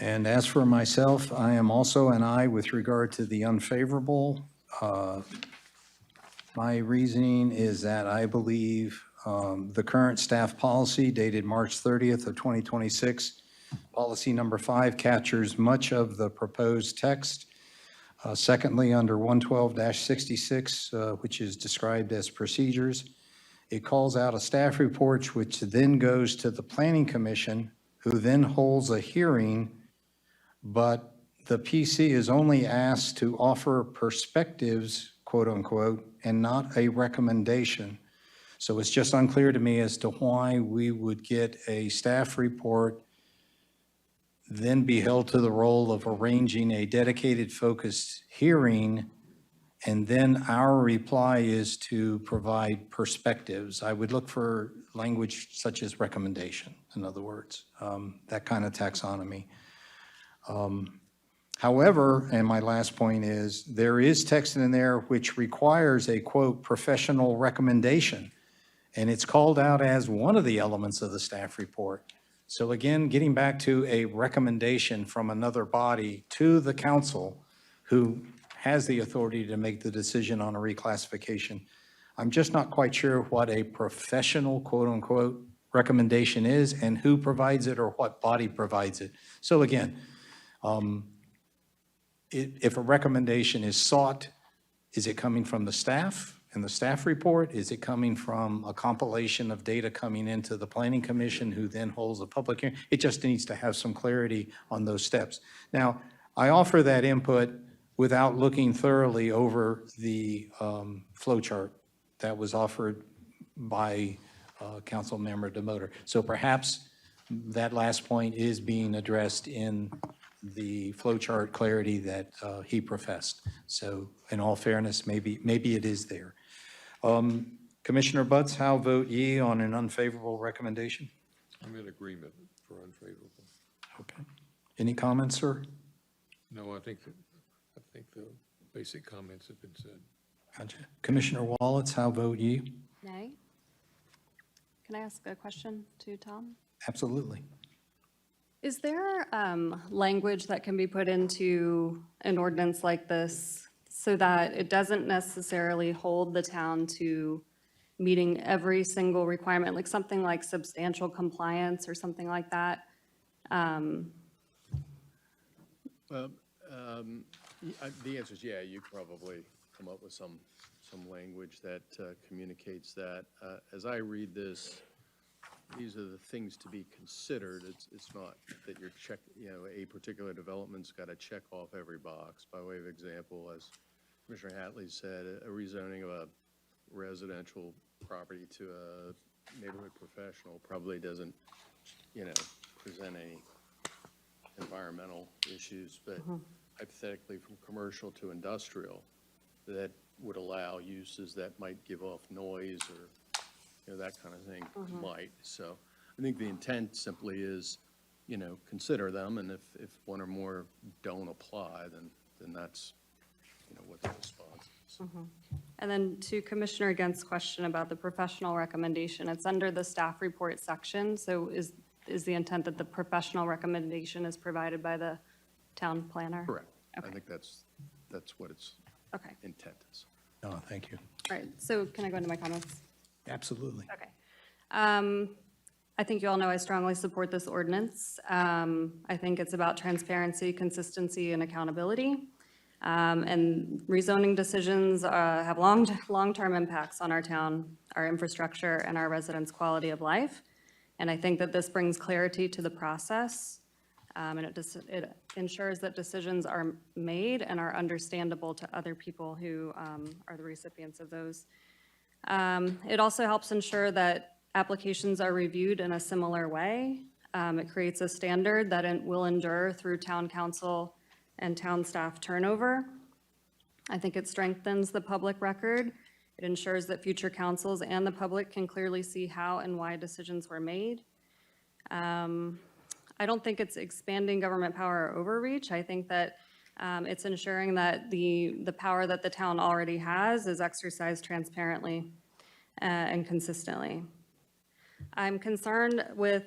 And as for myself, I am also an aye with regard to the unfavorable. My reasoning is that I believe the current staff policy dated March 30th of 2026, policy number 5 captures much of the proposed text. Secondly, under 112-66, which is described as procedures, it calls out a staff report which then goes to the Planning Commission, who then holds a hearing, but the PC is only asked to offer perspectives, quote unquote, and not a recommendation. So it's just unclear to me as to why we would get a staff report, then be held to the role of arranging a dedicated focused hearing, and then our reply is to provide perspectives. I would look for language such as recommendation, in other words, that kind of taxonomy. However, and my last point is, there is text in there which requires a, quote, professional recommendation. And it's called out as one of the elements of the staff report. So again, getting back to a recommendation from another body to the council who has the authority to make the decision on a reclassification. I'm just not quite sure what a professional, quote unquote, recommendation is and who provides it or what body provides it. So again, if a recommendation is sought, is it coming from the staff and the staff report? Is it coming from a compilation of data coming into the planning commission who then holds a public hearing? It just needs to have some clarity on those steps. Now, I offer that input without looking thoroughly over the flow chart that was offered by Council Member DeMotor. So perhaps that last point is being addressed in the flow chart clarity that he professed. So in all fairness, maybe it is there. Commissioner Butts, how vote ye on an unfavorable recommendation? I'm in agreement for unfavorable. Okay. Any comments, sir? No, I think the basic comments have been said. Gotcha. Commissioner Wallace, how vote ye? Nay? Can I ask a question to Tom? Absolutely. Is there language that can be put into an ordinance like this so that it doesn't necessarily hold the town to meeting every single requirement, like something like substantial compliance or something like that? The answer is yeah, you probably come up with some language that communicates that. As I read this, these are the things to be considered. It's not that you're a particular development's got to check off every box. By way of example, as Commissioner Hatley said, a rezoning of a residential property to a neighborhood professional probably doesn't, present any environmental issues, but hypothetically from commercial to industrial, that would allow uses that might give off noise or that kind of thing might. So I think the intent simply is, consider them, and if one or more don't apply, then that's, what the response is. And then to Commissioner Gant's question about the professional recommendation, it's under the staff report section. So is the intent that the professional recommendation is provided by the town planner? Correct. Okay. I think that's what its Okay. intent is. Oh, thank you. All right. So can I go into my comments? Absolutely. Okay. I think you all know I strongly support this ordinance. I think it's about transparency, consistency, and accountability. And rezoning decisions have long-term impacts on our town, our infrastructure, and our residents' quality of life. And I think that this brings clarity to the process, and it ensures that decisions are made and are understandable to other people who are the recipients of those. It also helps ensure that applications are reviewed in a similar way. It creates a standard that it will endure through town council and town staff turnover. I think it strengthens the public record. It ensures that future councils and the public can clearly see how and why decisions were made. I don't think it's expanding government power or overreach. I think that it's ensuring that the power that the town already has is exercised transparently and consistently. I'm concerned with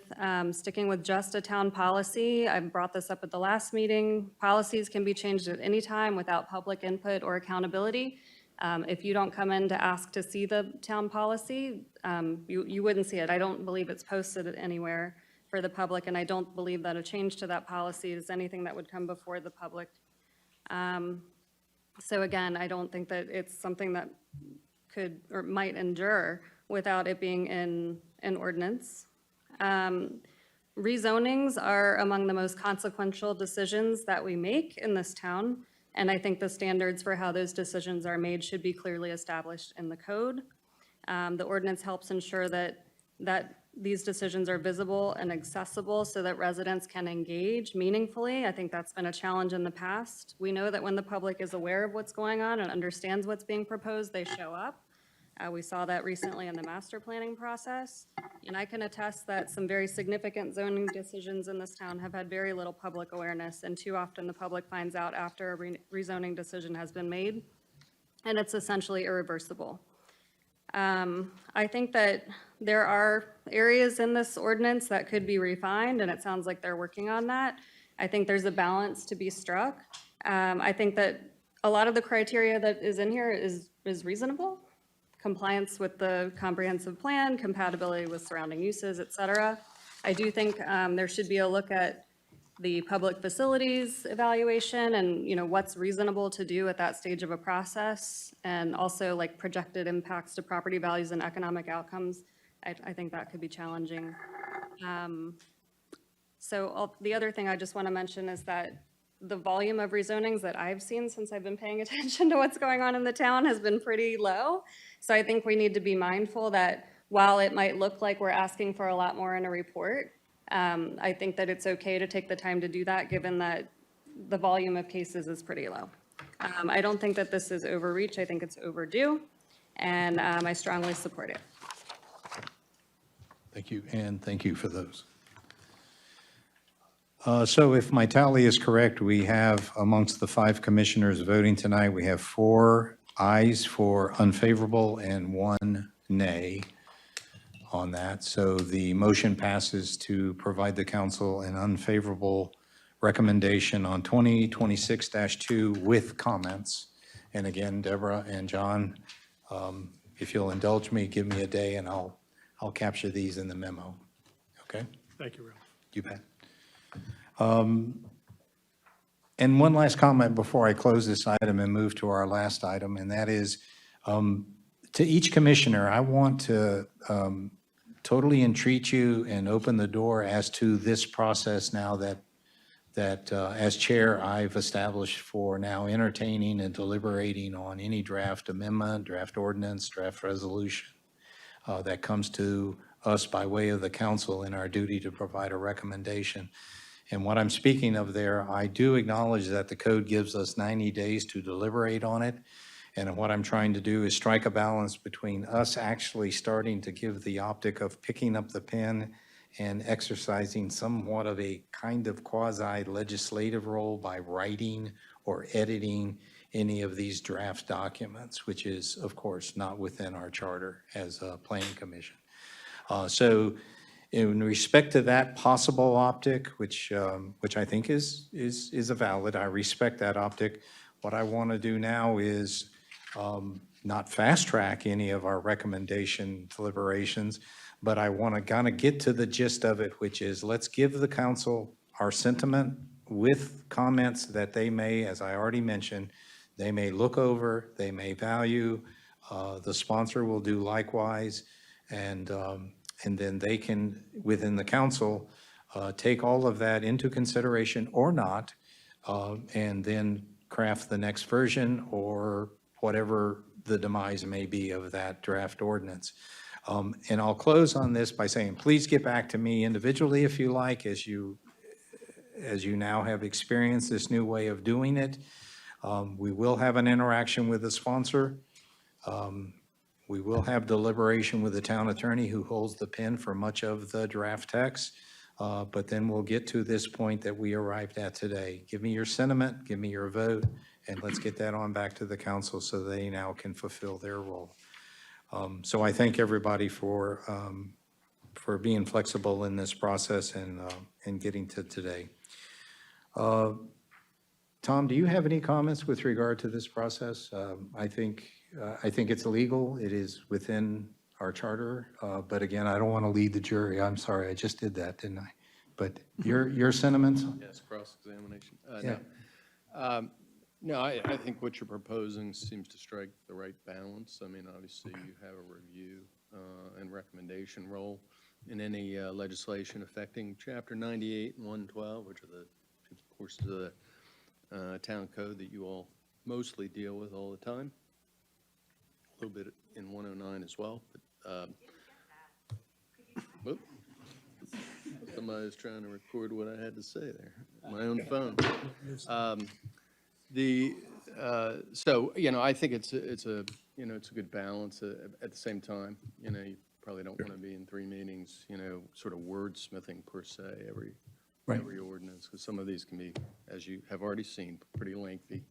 sticking with just a town policy. I brought this up at the last meeting. Policies can be changed at any time without public input or accountability. If you don't come in to ask to see the town policy, you wouldn't see it. I don't believe it's posted anywhere for the public, and I don't believe that a change to that policy is anything that would come before the public. So again, I don't think that it's something that could or might endure without it being in an ordinance. Rezonings are among the most consequential decisions that we make in this town, and I think the standards for how those decisions are made should be clearly established in the code. The ordinance helps ensure that these decisions are visible and accessible so that residents can engage meaningfully. I think that's been a challenge in the past. We know that when the public is aware of what's going on and understands what's being proposed, they show up. We saw that recently in the master planning process, and I can attest that some very significant zoning decisions in this town have had very little public awareness, and too often the public finds out after a rezoning decision has been made, and it's essentially irreversible. I think that there are areas in this ordinance that could be refined, and it sounds like they're working on that. I think there's a balance to be struck. I think that a lot of the criteria that is in here is reasonable. Compliance with the comprehensive plan, compatibility with surrounding uses, et cetera. I do think there should be a look at the public facilities evaluation and, what's reasonable to do at that stage of a process, and also like projected impacts to property values and economic outcomes. I think that could be challenging. The other thing I just want to mention is that the volume of rezonings that I've seen since I've been paying attention to what's going on in the town has been pretty low. So I think we need to be mindful that while it might look like we're asking for a lot more in a report, I think that it's okay to take the time to do that, given that the volume of cases is pretty low. I don't think that this is overreach. I think it's overdue, and I strongly support it. Thank you, and thank you for those. So if my tally is correct, we have amongst the 5 commissioners voting tonight, we have 4 ayes for unfavorable and 1 nay on that. So the motion passes to provide the council an unfavorable recommendation on 2026-2 with comments. And again, Deborah and John, if you'll indulge me, give me a day and I'll capture these in the memo. Okay? Thank you, Ralph. You bet. And one last comment before I close this item and move to our last item, and that is, to each commissioner, I want to totally entreat you and open the door as to this process now that as chair, I've established for now entertaining and deliberating on any draft amendment, draft ordinance, draft resolution that comes to us by way of the council in our duty to provide a recommendation. And what I'm speaking of there, I do acknowledge that the code gives us 90 days to deliberate on it. And what I'm trying to do is strike a balance between us actually starting to give the optic of picking up the pen and exercising somewhat of a kind of quasi-legislative role by writing or editing any of these draft documents, which is, of course, not within our charter as a planning commission. So in respect to that possible optic, which I think is a valid, I respect that optic. What I want to do now is not fast track any of our recommendation deliberations, but I want to kind of get to the gist of it, which is let's give the council our sentiment with comments that they may, as I already mentioned, they may look over, they may value, the sponsor will do likewise, and then they can, within the council, take all of that into consideration or not, and then craft the next version or whatever the demise may be of that draft ordinance. And I'll close on this by saying, please get back to me individually if you like, as you now have experienced this new way of doing it. We will have an interaction with the sponsor. We will have deliberation with the town attorney who holds the pen for much of the draft text, but then we'll get to this point that we arrived at today. Give me your sentiment, give me your vote, and let's get that on back to the council so they now can fulfill their role. So I thank everybody for being flexible in this process and getting to today. Tom, do you have any comments with regard to this process? I think it's legal. It is within our charter. But again, I don't want to lead the jury. I'm sorry, I just did that, didn't I? But your sentiments? Yes, cross-examination. Yeah. No, I think what you're proposing seems to strike the right balance. I mean, obviously, you have a review and recommendation role in any legislation affecting Chapter 98 and 112, which are the portions of the town code that you all mostly deal with all the time. A little bit in 109 as well, but whoop. Somebody was trying to record what I had to say there, my own phone. So, I think it's a you know, it's a good balance. At the same time, you know, you probably don't want to be in 3 meetings, you know, sort of wordsmithing per se, every ordinance, because some of these can be, as you have already seen, pretty lengthy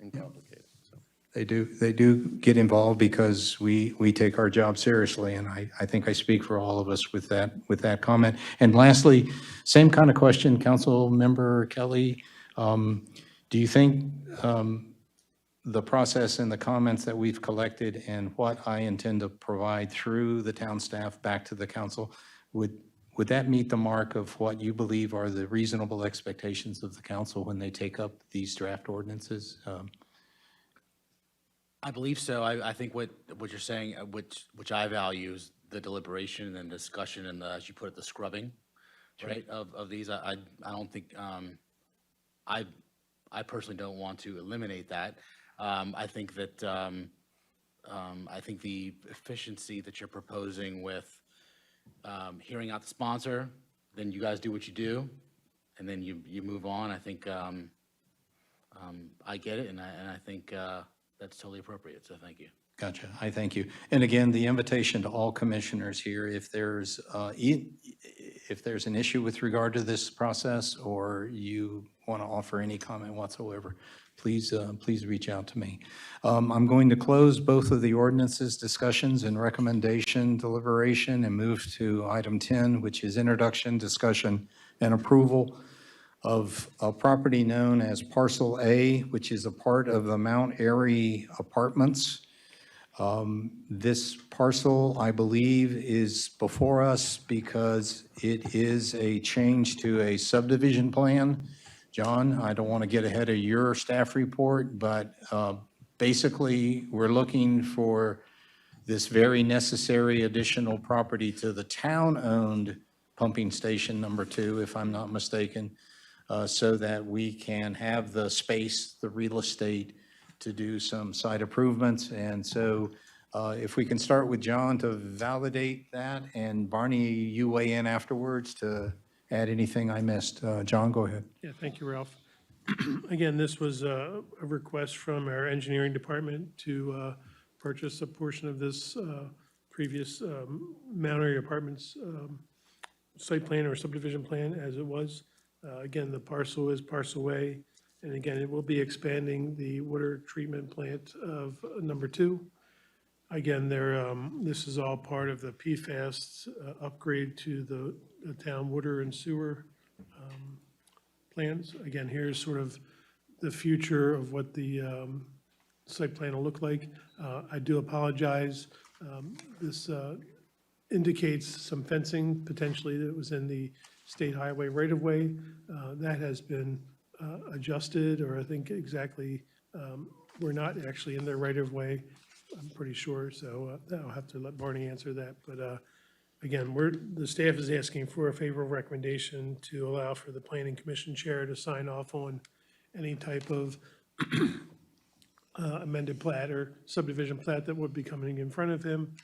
and complicated, so. They do get involved because we take our job seriously, and I think I speak for all of us with that comment. And lastly, same kind of question, Council Member Kelly. Do you think the process and the comments that we've collected and what I intend to provide through the town staff back to the council, would that meet the mark of what you believe are the reasonable expectations of the council when they take up these draft ordinances? I believe so. I think what you're saying, which I value, is the deliberation and discussion and the, as you put it, the scrubbing, right, of these. I don't think, I personally don't want to eliminate that. I think that, I think the efficiency that you're proposing with hearing out the sponsor, then you guys do what you do, and then you move on. I think I get it, and I think that's totally appropriate, so thank you. Gotcha. I thank you. And again, the invitation to all commissioners here, if there's an issue with regard to this process, or you want to offer any comment whatsoever, please reach out to me. I'm going to close both of the ordinances discussions and recommendation deliberation and move to item 10, which is introduction, discussion, and approval of a property known as Parcel A, which is a part of the Mount Airy Apartments. This parcel, I believe, is before us because it is a change to a subdivision plan. John, I don't want to get ahead of your staff report, but basically, we're looking for this very necessary additional property to the town-owned pumping station number 2, if I'm not mistaken, so that we can have the space, the real estate, to do some site improvements. And so if we can start with John to validate that, and Barney, you weigh in afterwards to add anything I missed. John, go ahead. Yeah, thank you, Ralph. Again, this was a request from our engineering department to purchase a portion of this previous Mount Airy Apartments site plan or subdivision plan as it was. Again, the parcel is Parcel A, and again, it will be expanding the water treatment plant of number 2. Again, this is all part of the PFAS upgrade to the town water and sewer plans. Again, here's sort of the future of what the site plan will look like. I do apologize. This indicates some fencing potentially that was in the state highway right-of-way. That has been adjusted, or I think exactly, we're not actually in their right-of-way, I'm pretty sure, so I'll have to let Barney answer that. But again, the staff is asking for a favorable recommendation to allow for the planning commission chair to sign off on any type of amended plat or subdivision plat that would be coming in front of him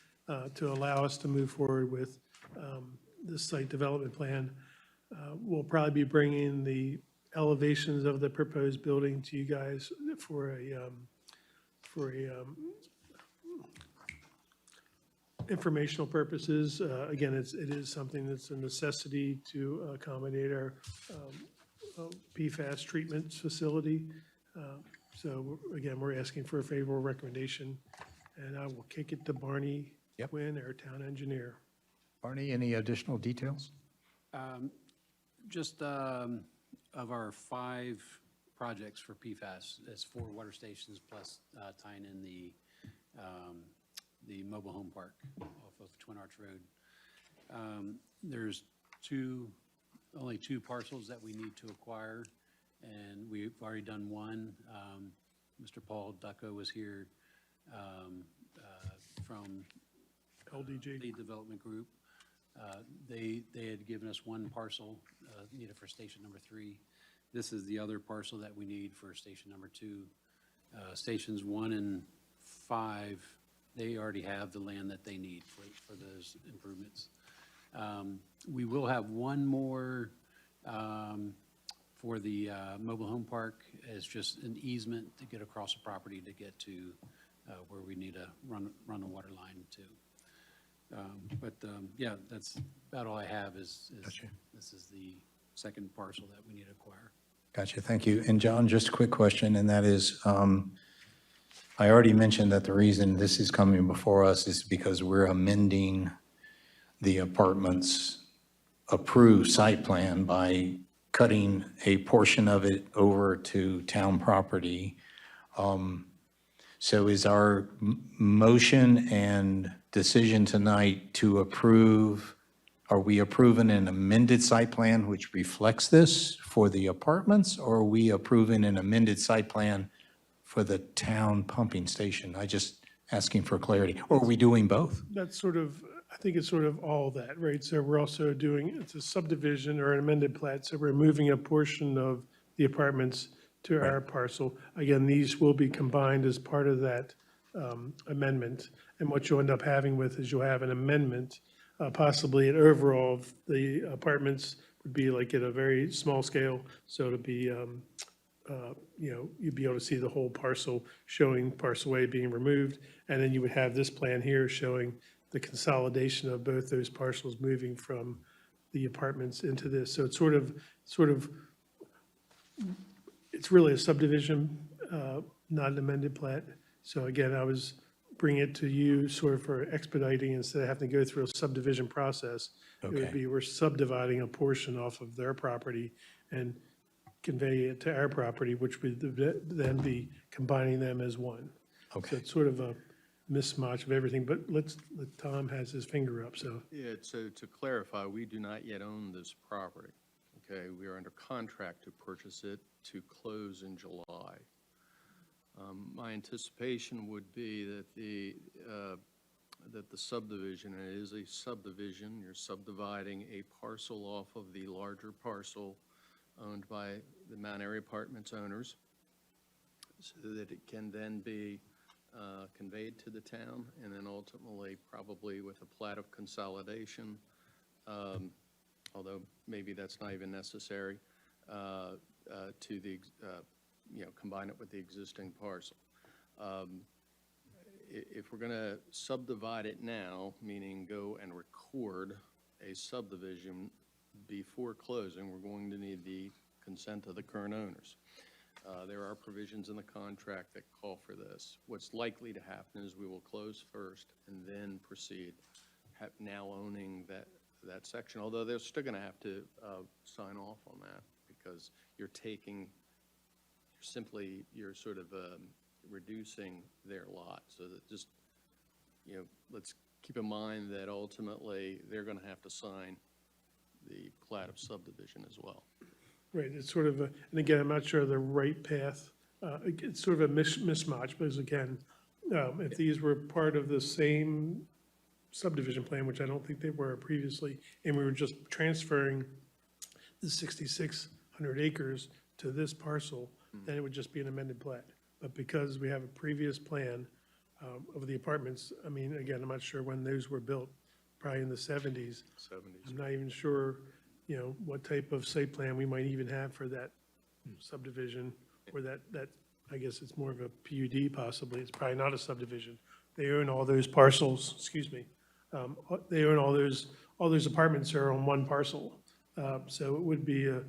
to allow us to move forward with this site development plan. We'll probably be bringing the elevations of the proposed building to you guys for a informational purposes. Again, it is something that's a necessity to accommodate our PFAS treatment facility. So again, we're asking for a favorable recommendation, and I will kick it to Barney Quinn, our town engineer. Barney, any additional details? Just of our 5 projects for PFAS, it's 4 water stations plus tying in the mobile home park off of Twin Arch Road. There's only 2 parcels that we need to acquire, and we've already done one. Mr. Paul Ducko was here from LDG. Lead Development Group. They had given us 1 parcel needed for station number 3. This is the other parcel that we need for station number 2. Stations 1 and 5, they already have the land that they need for those improvements. We will have 1 more for the mobile home park as just an easement to get across the property to get to where we need to run a water line to. Yeah, that's about all I have is this is the second parcel that we need to acquire. Gotcha, thank you. And John, just a quick question, and that is, I already mentioned that the reason this is coming before us is because we're amending the apartment's approved site plan by cutting a portion of it over to town property. So is our motion and decision tonight to approve, are we approving an amended site plan which reflects this for the apartments, or are we approving an amended site plan for the town pumping station? I just asking for clarity. Or are we doing both? That's sort of, I think it's sort of all that, right? So we're also doing, it's a subdivision or an amended plat, so we're moving a portion of the apartments to our parcel. Again, these will be combined as part of that amendment. And what you'll end up having with is you'll have an amendment, possibly an overall of the apartments would be like at a very small scale. So it'll be, you'd be able to see the whole parcel showing parcel A being removed. And then you would have this plan here showing the consolidation of both those parcels moving from the apartments into this. So it's sort of, it's really a subdivision, not an amended plat. So again, I was bringing it to you sort of for expediting instead of having to go through a subdivision process. It would be, we're subdividing a portion off of their property and convey it to our property, which would then be combining them as one. So it's sort of a mismatch of everything, but Tom has his finger up, so. Yeah, so to clarify, we do not yet own this property, okay? We are under contract to purchase it to close in July. My anticipation would be that the subdivision, and it is a subdivision, you're subdividing a parcel off of the larger parcel owned by the Mount Airy Apartments owners, so that it can then be conveyed to the town, and then ultimately, probably with a plat of consolidation, although maybe that's not even necessary, to the, combine it with the existing parcel. If we're going to subdivide it now, meaning go and record a subdivision before closing, we're going to need the consent of the current owners. There are provisions in the contract that call for this. What's likely to happen is we will close first and then proceed, now owning that section, although they're still going to have to sign off on that because you're sort of reducing their lot. So that just, let's keep in mind that ultimately they're going to have to sign the plat of subdivision as well. Right, it's sort of a, and again, I'm not sure of the right path. It's sort of a mismatch, because again, if these were part of the same subdivision plan, which I don't think they were previously, and we were just transferring the 6,600 acres to this parcel, then it would just be an amended plat. But because we have a previous plan of the apartments, I mean, again, I'm not sure when those were built, probably in the 70s. I'm not even sure, what type of site plan we might even have for that subdivision, or that, I guess it's more of a PUD possibly. It's probably not a subdivision. They own all those parcels, excuse me. They own all those apartments are on one parcel. So it would be a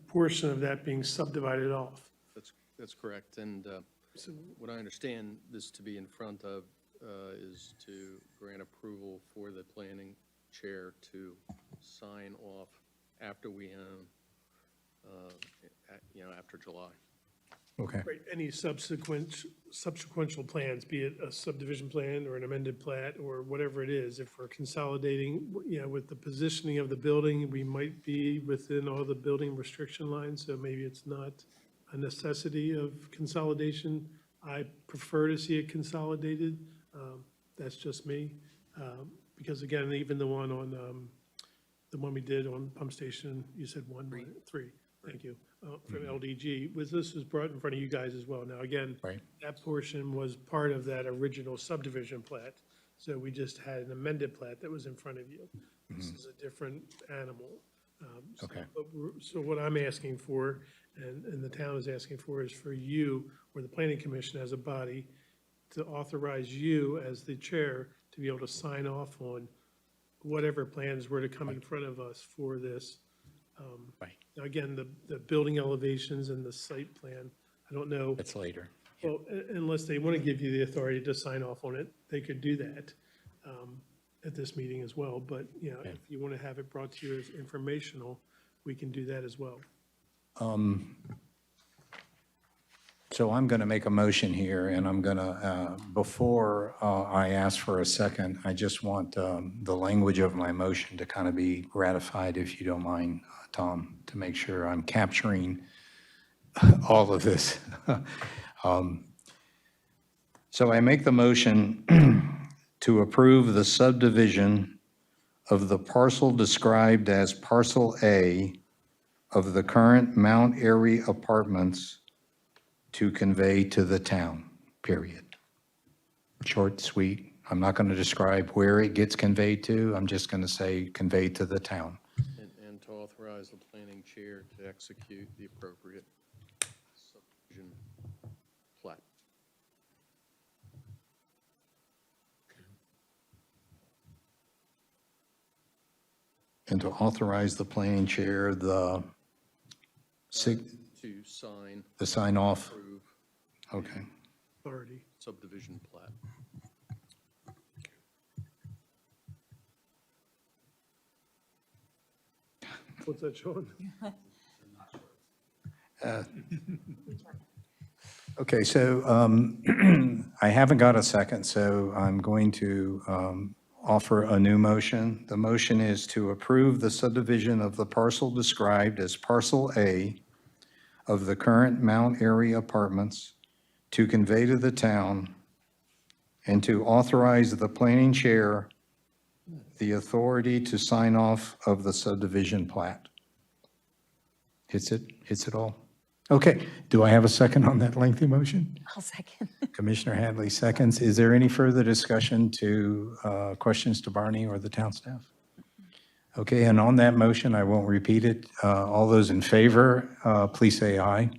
portion of that being subdivided off. That's correct. And what I understand this to be in front of is to grant approval for the planning chair to sign off after we own, after July. Okay. Right, any subsequential plans, be it a subdivision plan or an amended plat or whatever it is, if we're consolidating, with the positioning of the building, we might be within all the building restriction lines, so maybe it's not a necessity of consolidation. I prefer to see it consolidated. That's just me. Because again, even the one we did on pump station, you said three. Thank you, from LDG, this was brought in front of you guys as well. Now, again, that portion was part of that original subdivision plat. So we just had an amended plat that was in front of you. This is a different animal. So what I'm asking for, and the town is asking for, is for you, or the planning commission as a body, to authorize you as the chair to be able to sign off on whatever plans were to come in front of us for this. Right. Now, again, the building elevations and the site plan, I don't know. That's later. Well, unless they want to give you the authority to sign off on it, they could do that at this meeting as well. But, you know, if you want to have it brought to you as informational, we can do that as well. So I'm going to make a motion here, and I'm going to, before I ask for a second, I just want the language of my motion to kind of be ratified, if you don't mind, Tom, to make sure I'm capturing all of this. So I make the motion to approve the subdivision of the parcel described as Parcel A of the current Mount Airy Apartments to convey to the town, period. Short, sweet. I'm not going to describe where it gets conveyed to. I'm just going to say conveyed to the town. And to authorize the planning chair to execute the appropriate subdivision plat. And to authorize the planning chair To sign, the sign off. approve Okay. Authority. subdivision plat. What's that, Sean? Okay, so I haven't got a second, so I'm going to offer a new motion. The motion is to approve the subdivision of the parcel described as Parcel A of the current Mount Airy Apartments to convey to the town and to authorize the planning chair the authority to sign off of the subdivision plat. Hits it all? Okay, do I have a second on that lengthy motion? I'll second. Commissioner Hadley seconds. Is there any further discussion to, questions to Barney or the town staff? Okay, and on that motion, I won't repeat it. All those in favor, please say aye.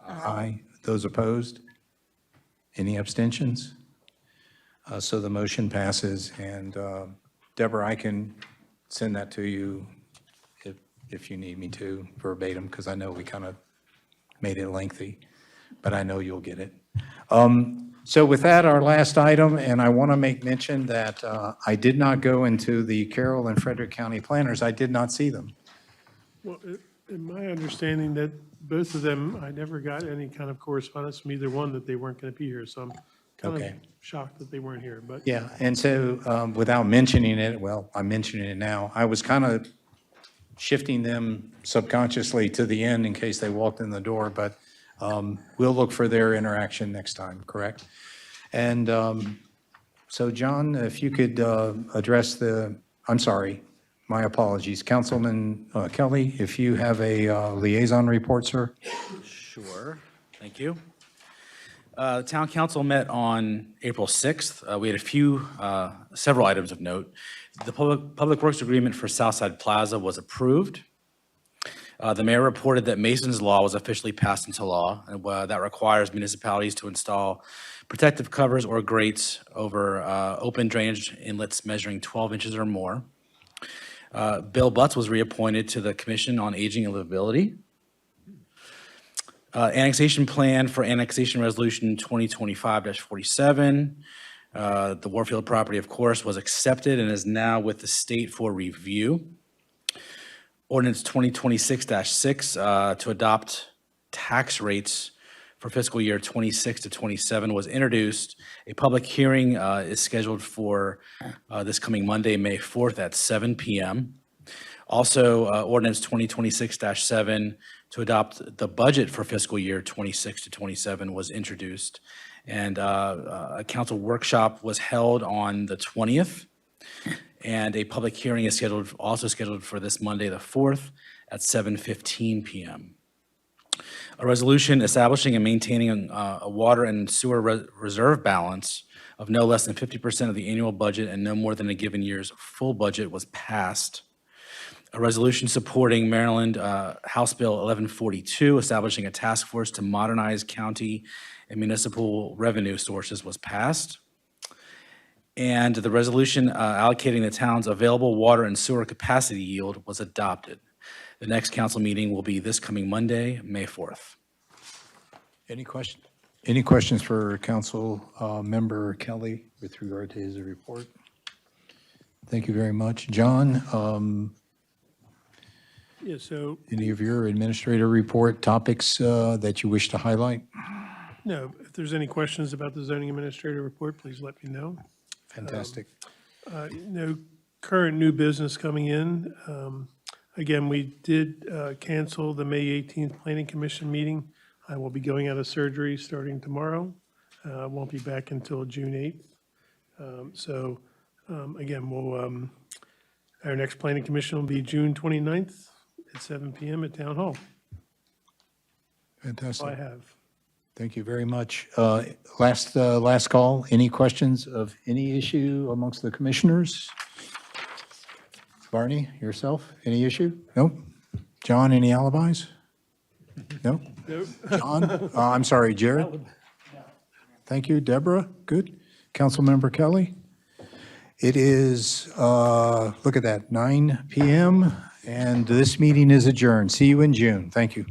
Aye. Those opposed? Any abstentions? So the motion passes, and Deborah, I can send that to you if you need me to verbatim, because I know we kind of made it lengthy, but I know you'll get it. So with that, our last item, and I want to make mention that I did not go into the Carroll and Frederick County planners. I did not see them. Well, in my understanding that both of them, I never got any kind of correspondence from either one that they weren't going to be here. So I'm kind of Okay. shocked that they weren't here, but. Yeah, and so without mentioning it, well, I'm mentioning it now, I was kind of shifting them subconsciously to the end in case they walked in the door, but we'll look for their interaction next time, correct? And so, John, if you could address I'm sorry, my apologies. Councilman Kelly, if you have a liaison report, sir? Sure, thank you. The town council met on April 6th. We had several items of note. The public works agreement for Southside Plaza was approved. The mayor reported that Mason's Law was officially passed into law, and that requires municipalities to install protective covers or grates over open drainage inlets measuring 12 inches or more. Bill Butts was reappointed to the Commission on Aging and Livability. Annexation plan for annexation resolution 2025-47. The Warfield property, of course, was accepted and is now with the state for review. Ordinance 2026-6 to adopt tax rates for fiscal year 26 to 27 was introduced. A public hearing is scheduled for this coming Monday, May 4th at 7 p.m. Also, ordinance 2026-7 to adopt the budget for fiscal year 26 to 27 was introduced. And a council workshop was held on the 20th. And a public hearing is also scheduled for this Monday, the 4th at 7:15 p.m. A resolution establishing and maintaining a water and sewer reserve balance of no less than 50% of the annual budget and no more than a given year's full budget was passed. a resolution supporting Maryland House Bill 1142, establishing a task force to modernize county and municipal revenue sources was passed. And the resolution allocating the town's available water and sewer capacity yield was adopted. The next council meeting will be this coming Monday, May 4th. Any questions for Council Member Kelly with regard to his report? Thank you very much. John, Yeah, so, any of your administrator report topics that you wish to highlight? no, if there's any questions about the zoning administrator report, please let me know. Fantastic. No current new business coming in. Again, we did cancel the May 18th Planning Commission meeting. I will be going out of surgery starting tomorrow. Won't be back until June 8th. So again, our next Planning Commission will be June 29th at 7 PM at Town Hall. That's all I Fantastic. have. Thank you very much. Last call. Any questions of any issue amongst the commissioners? Barney, yourself, any issue? No? John, any alibis? No? Nope. John? I'm sorry, Jared? Thank you. Deborah? Good. Councilmember Kelly? It is, look at that, 9 PM, and this meeting is adjourned. See you in June. Thank you.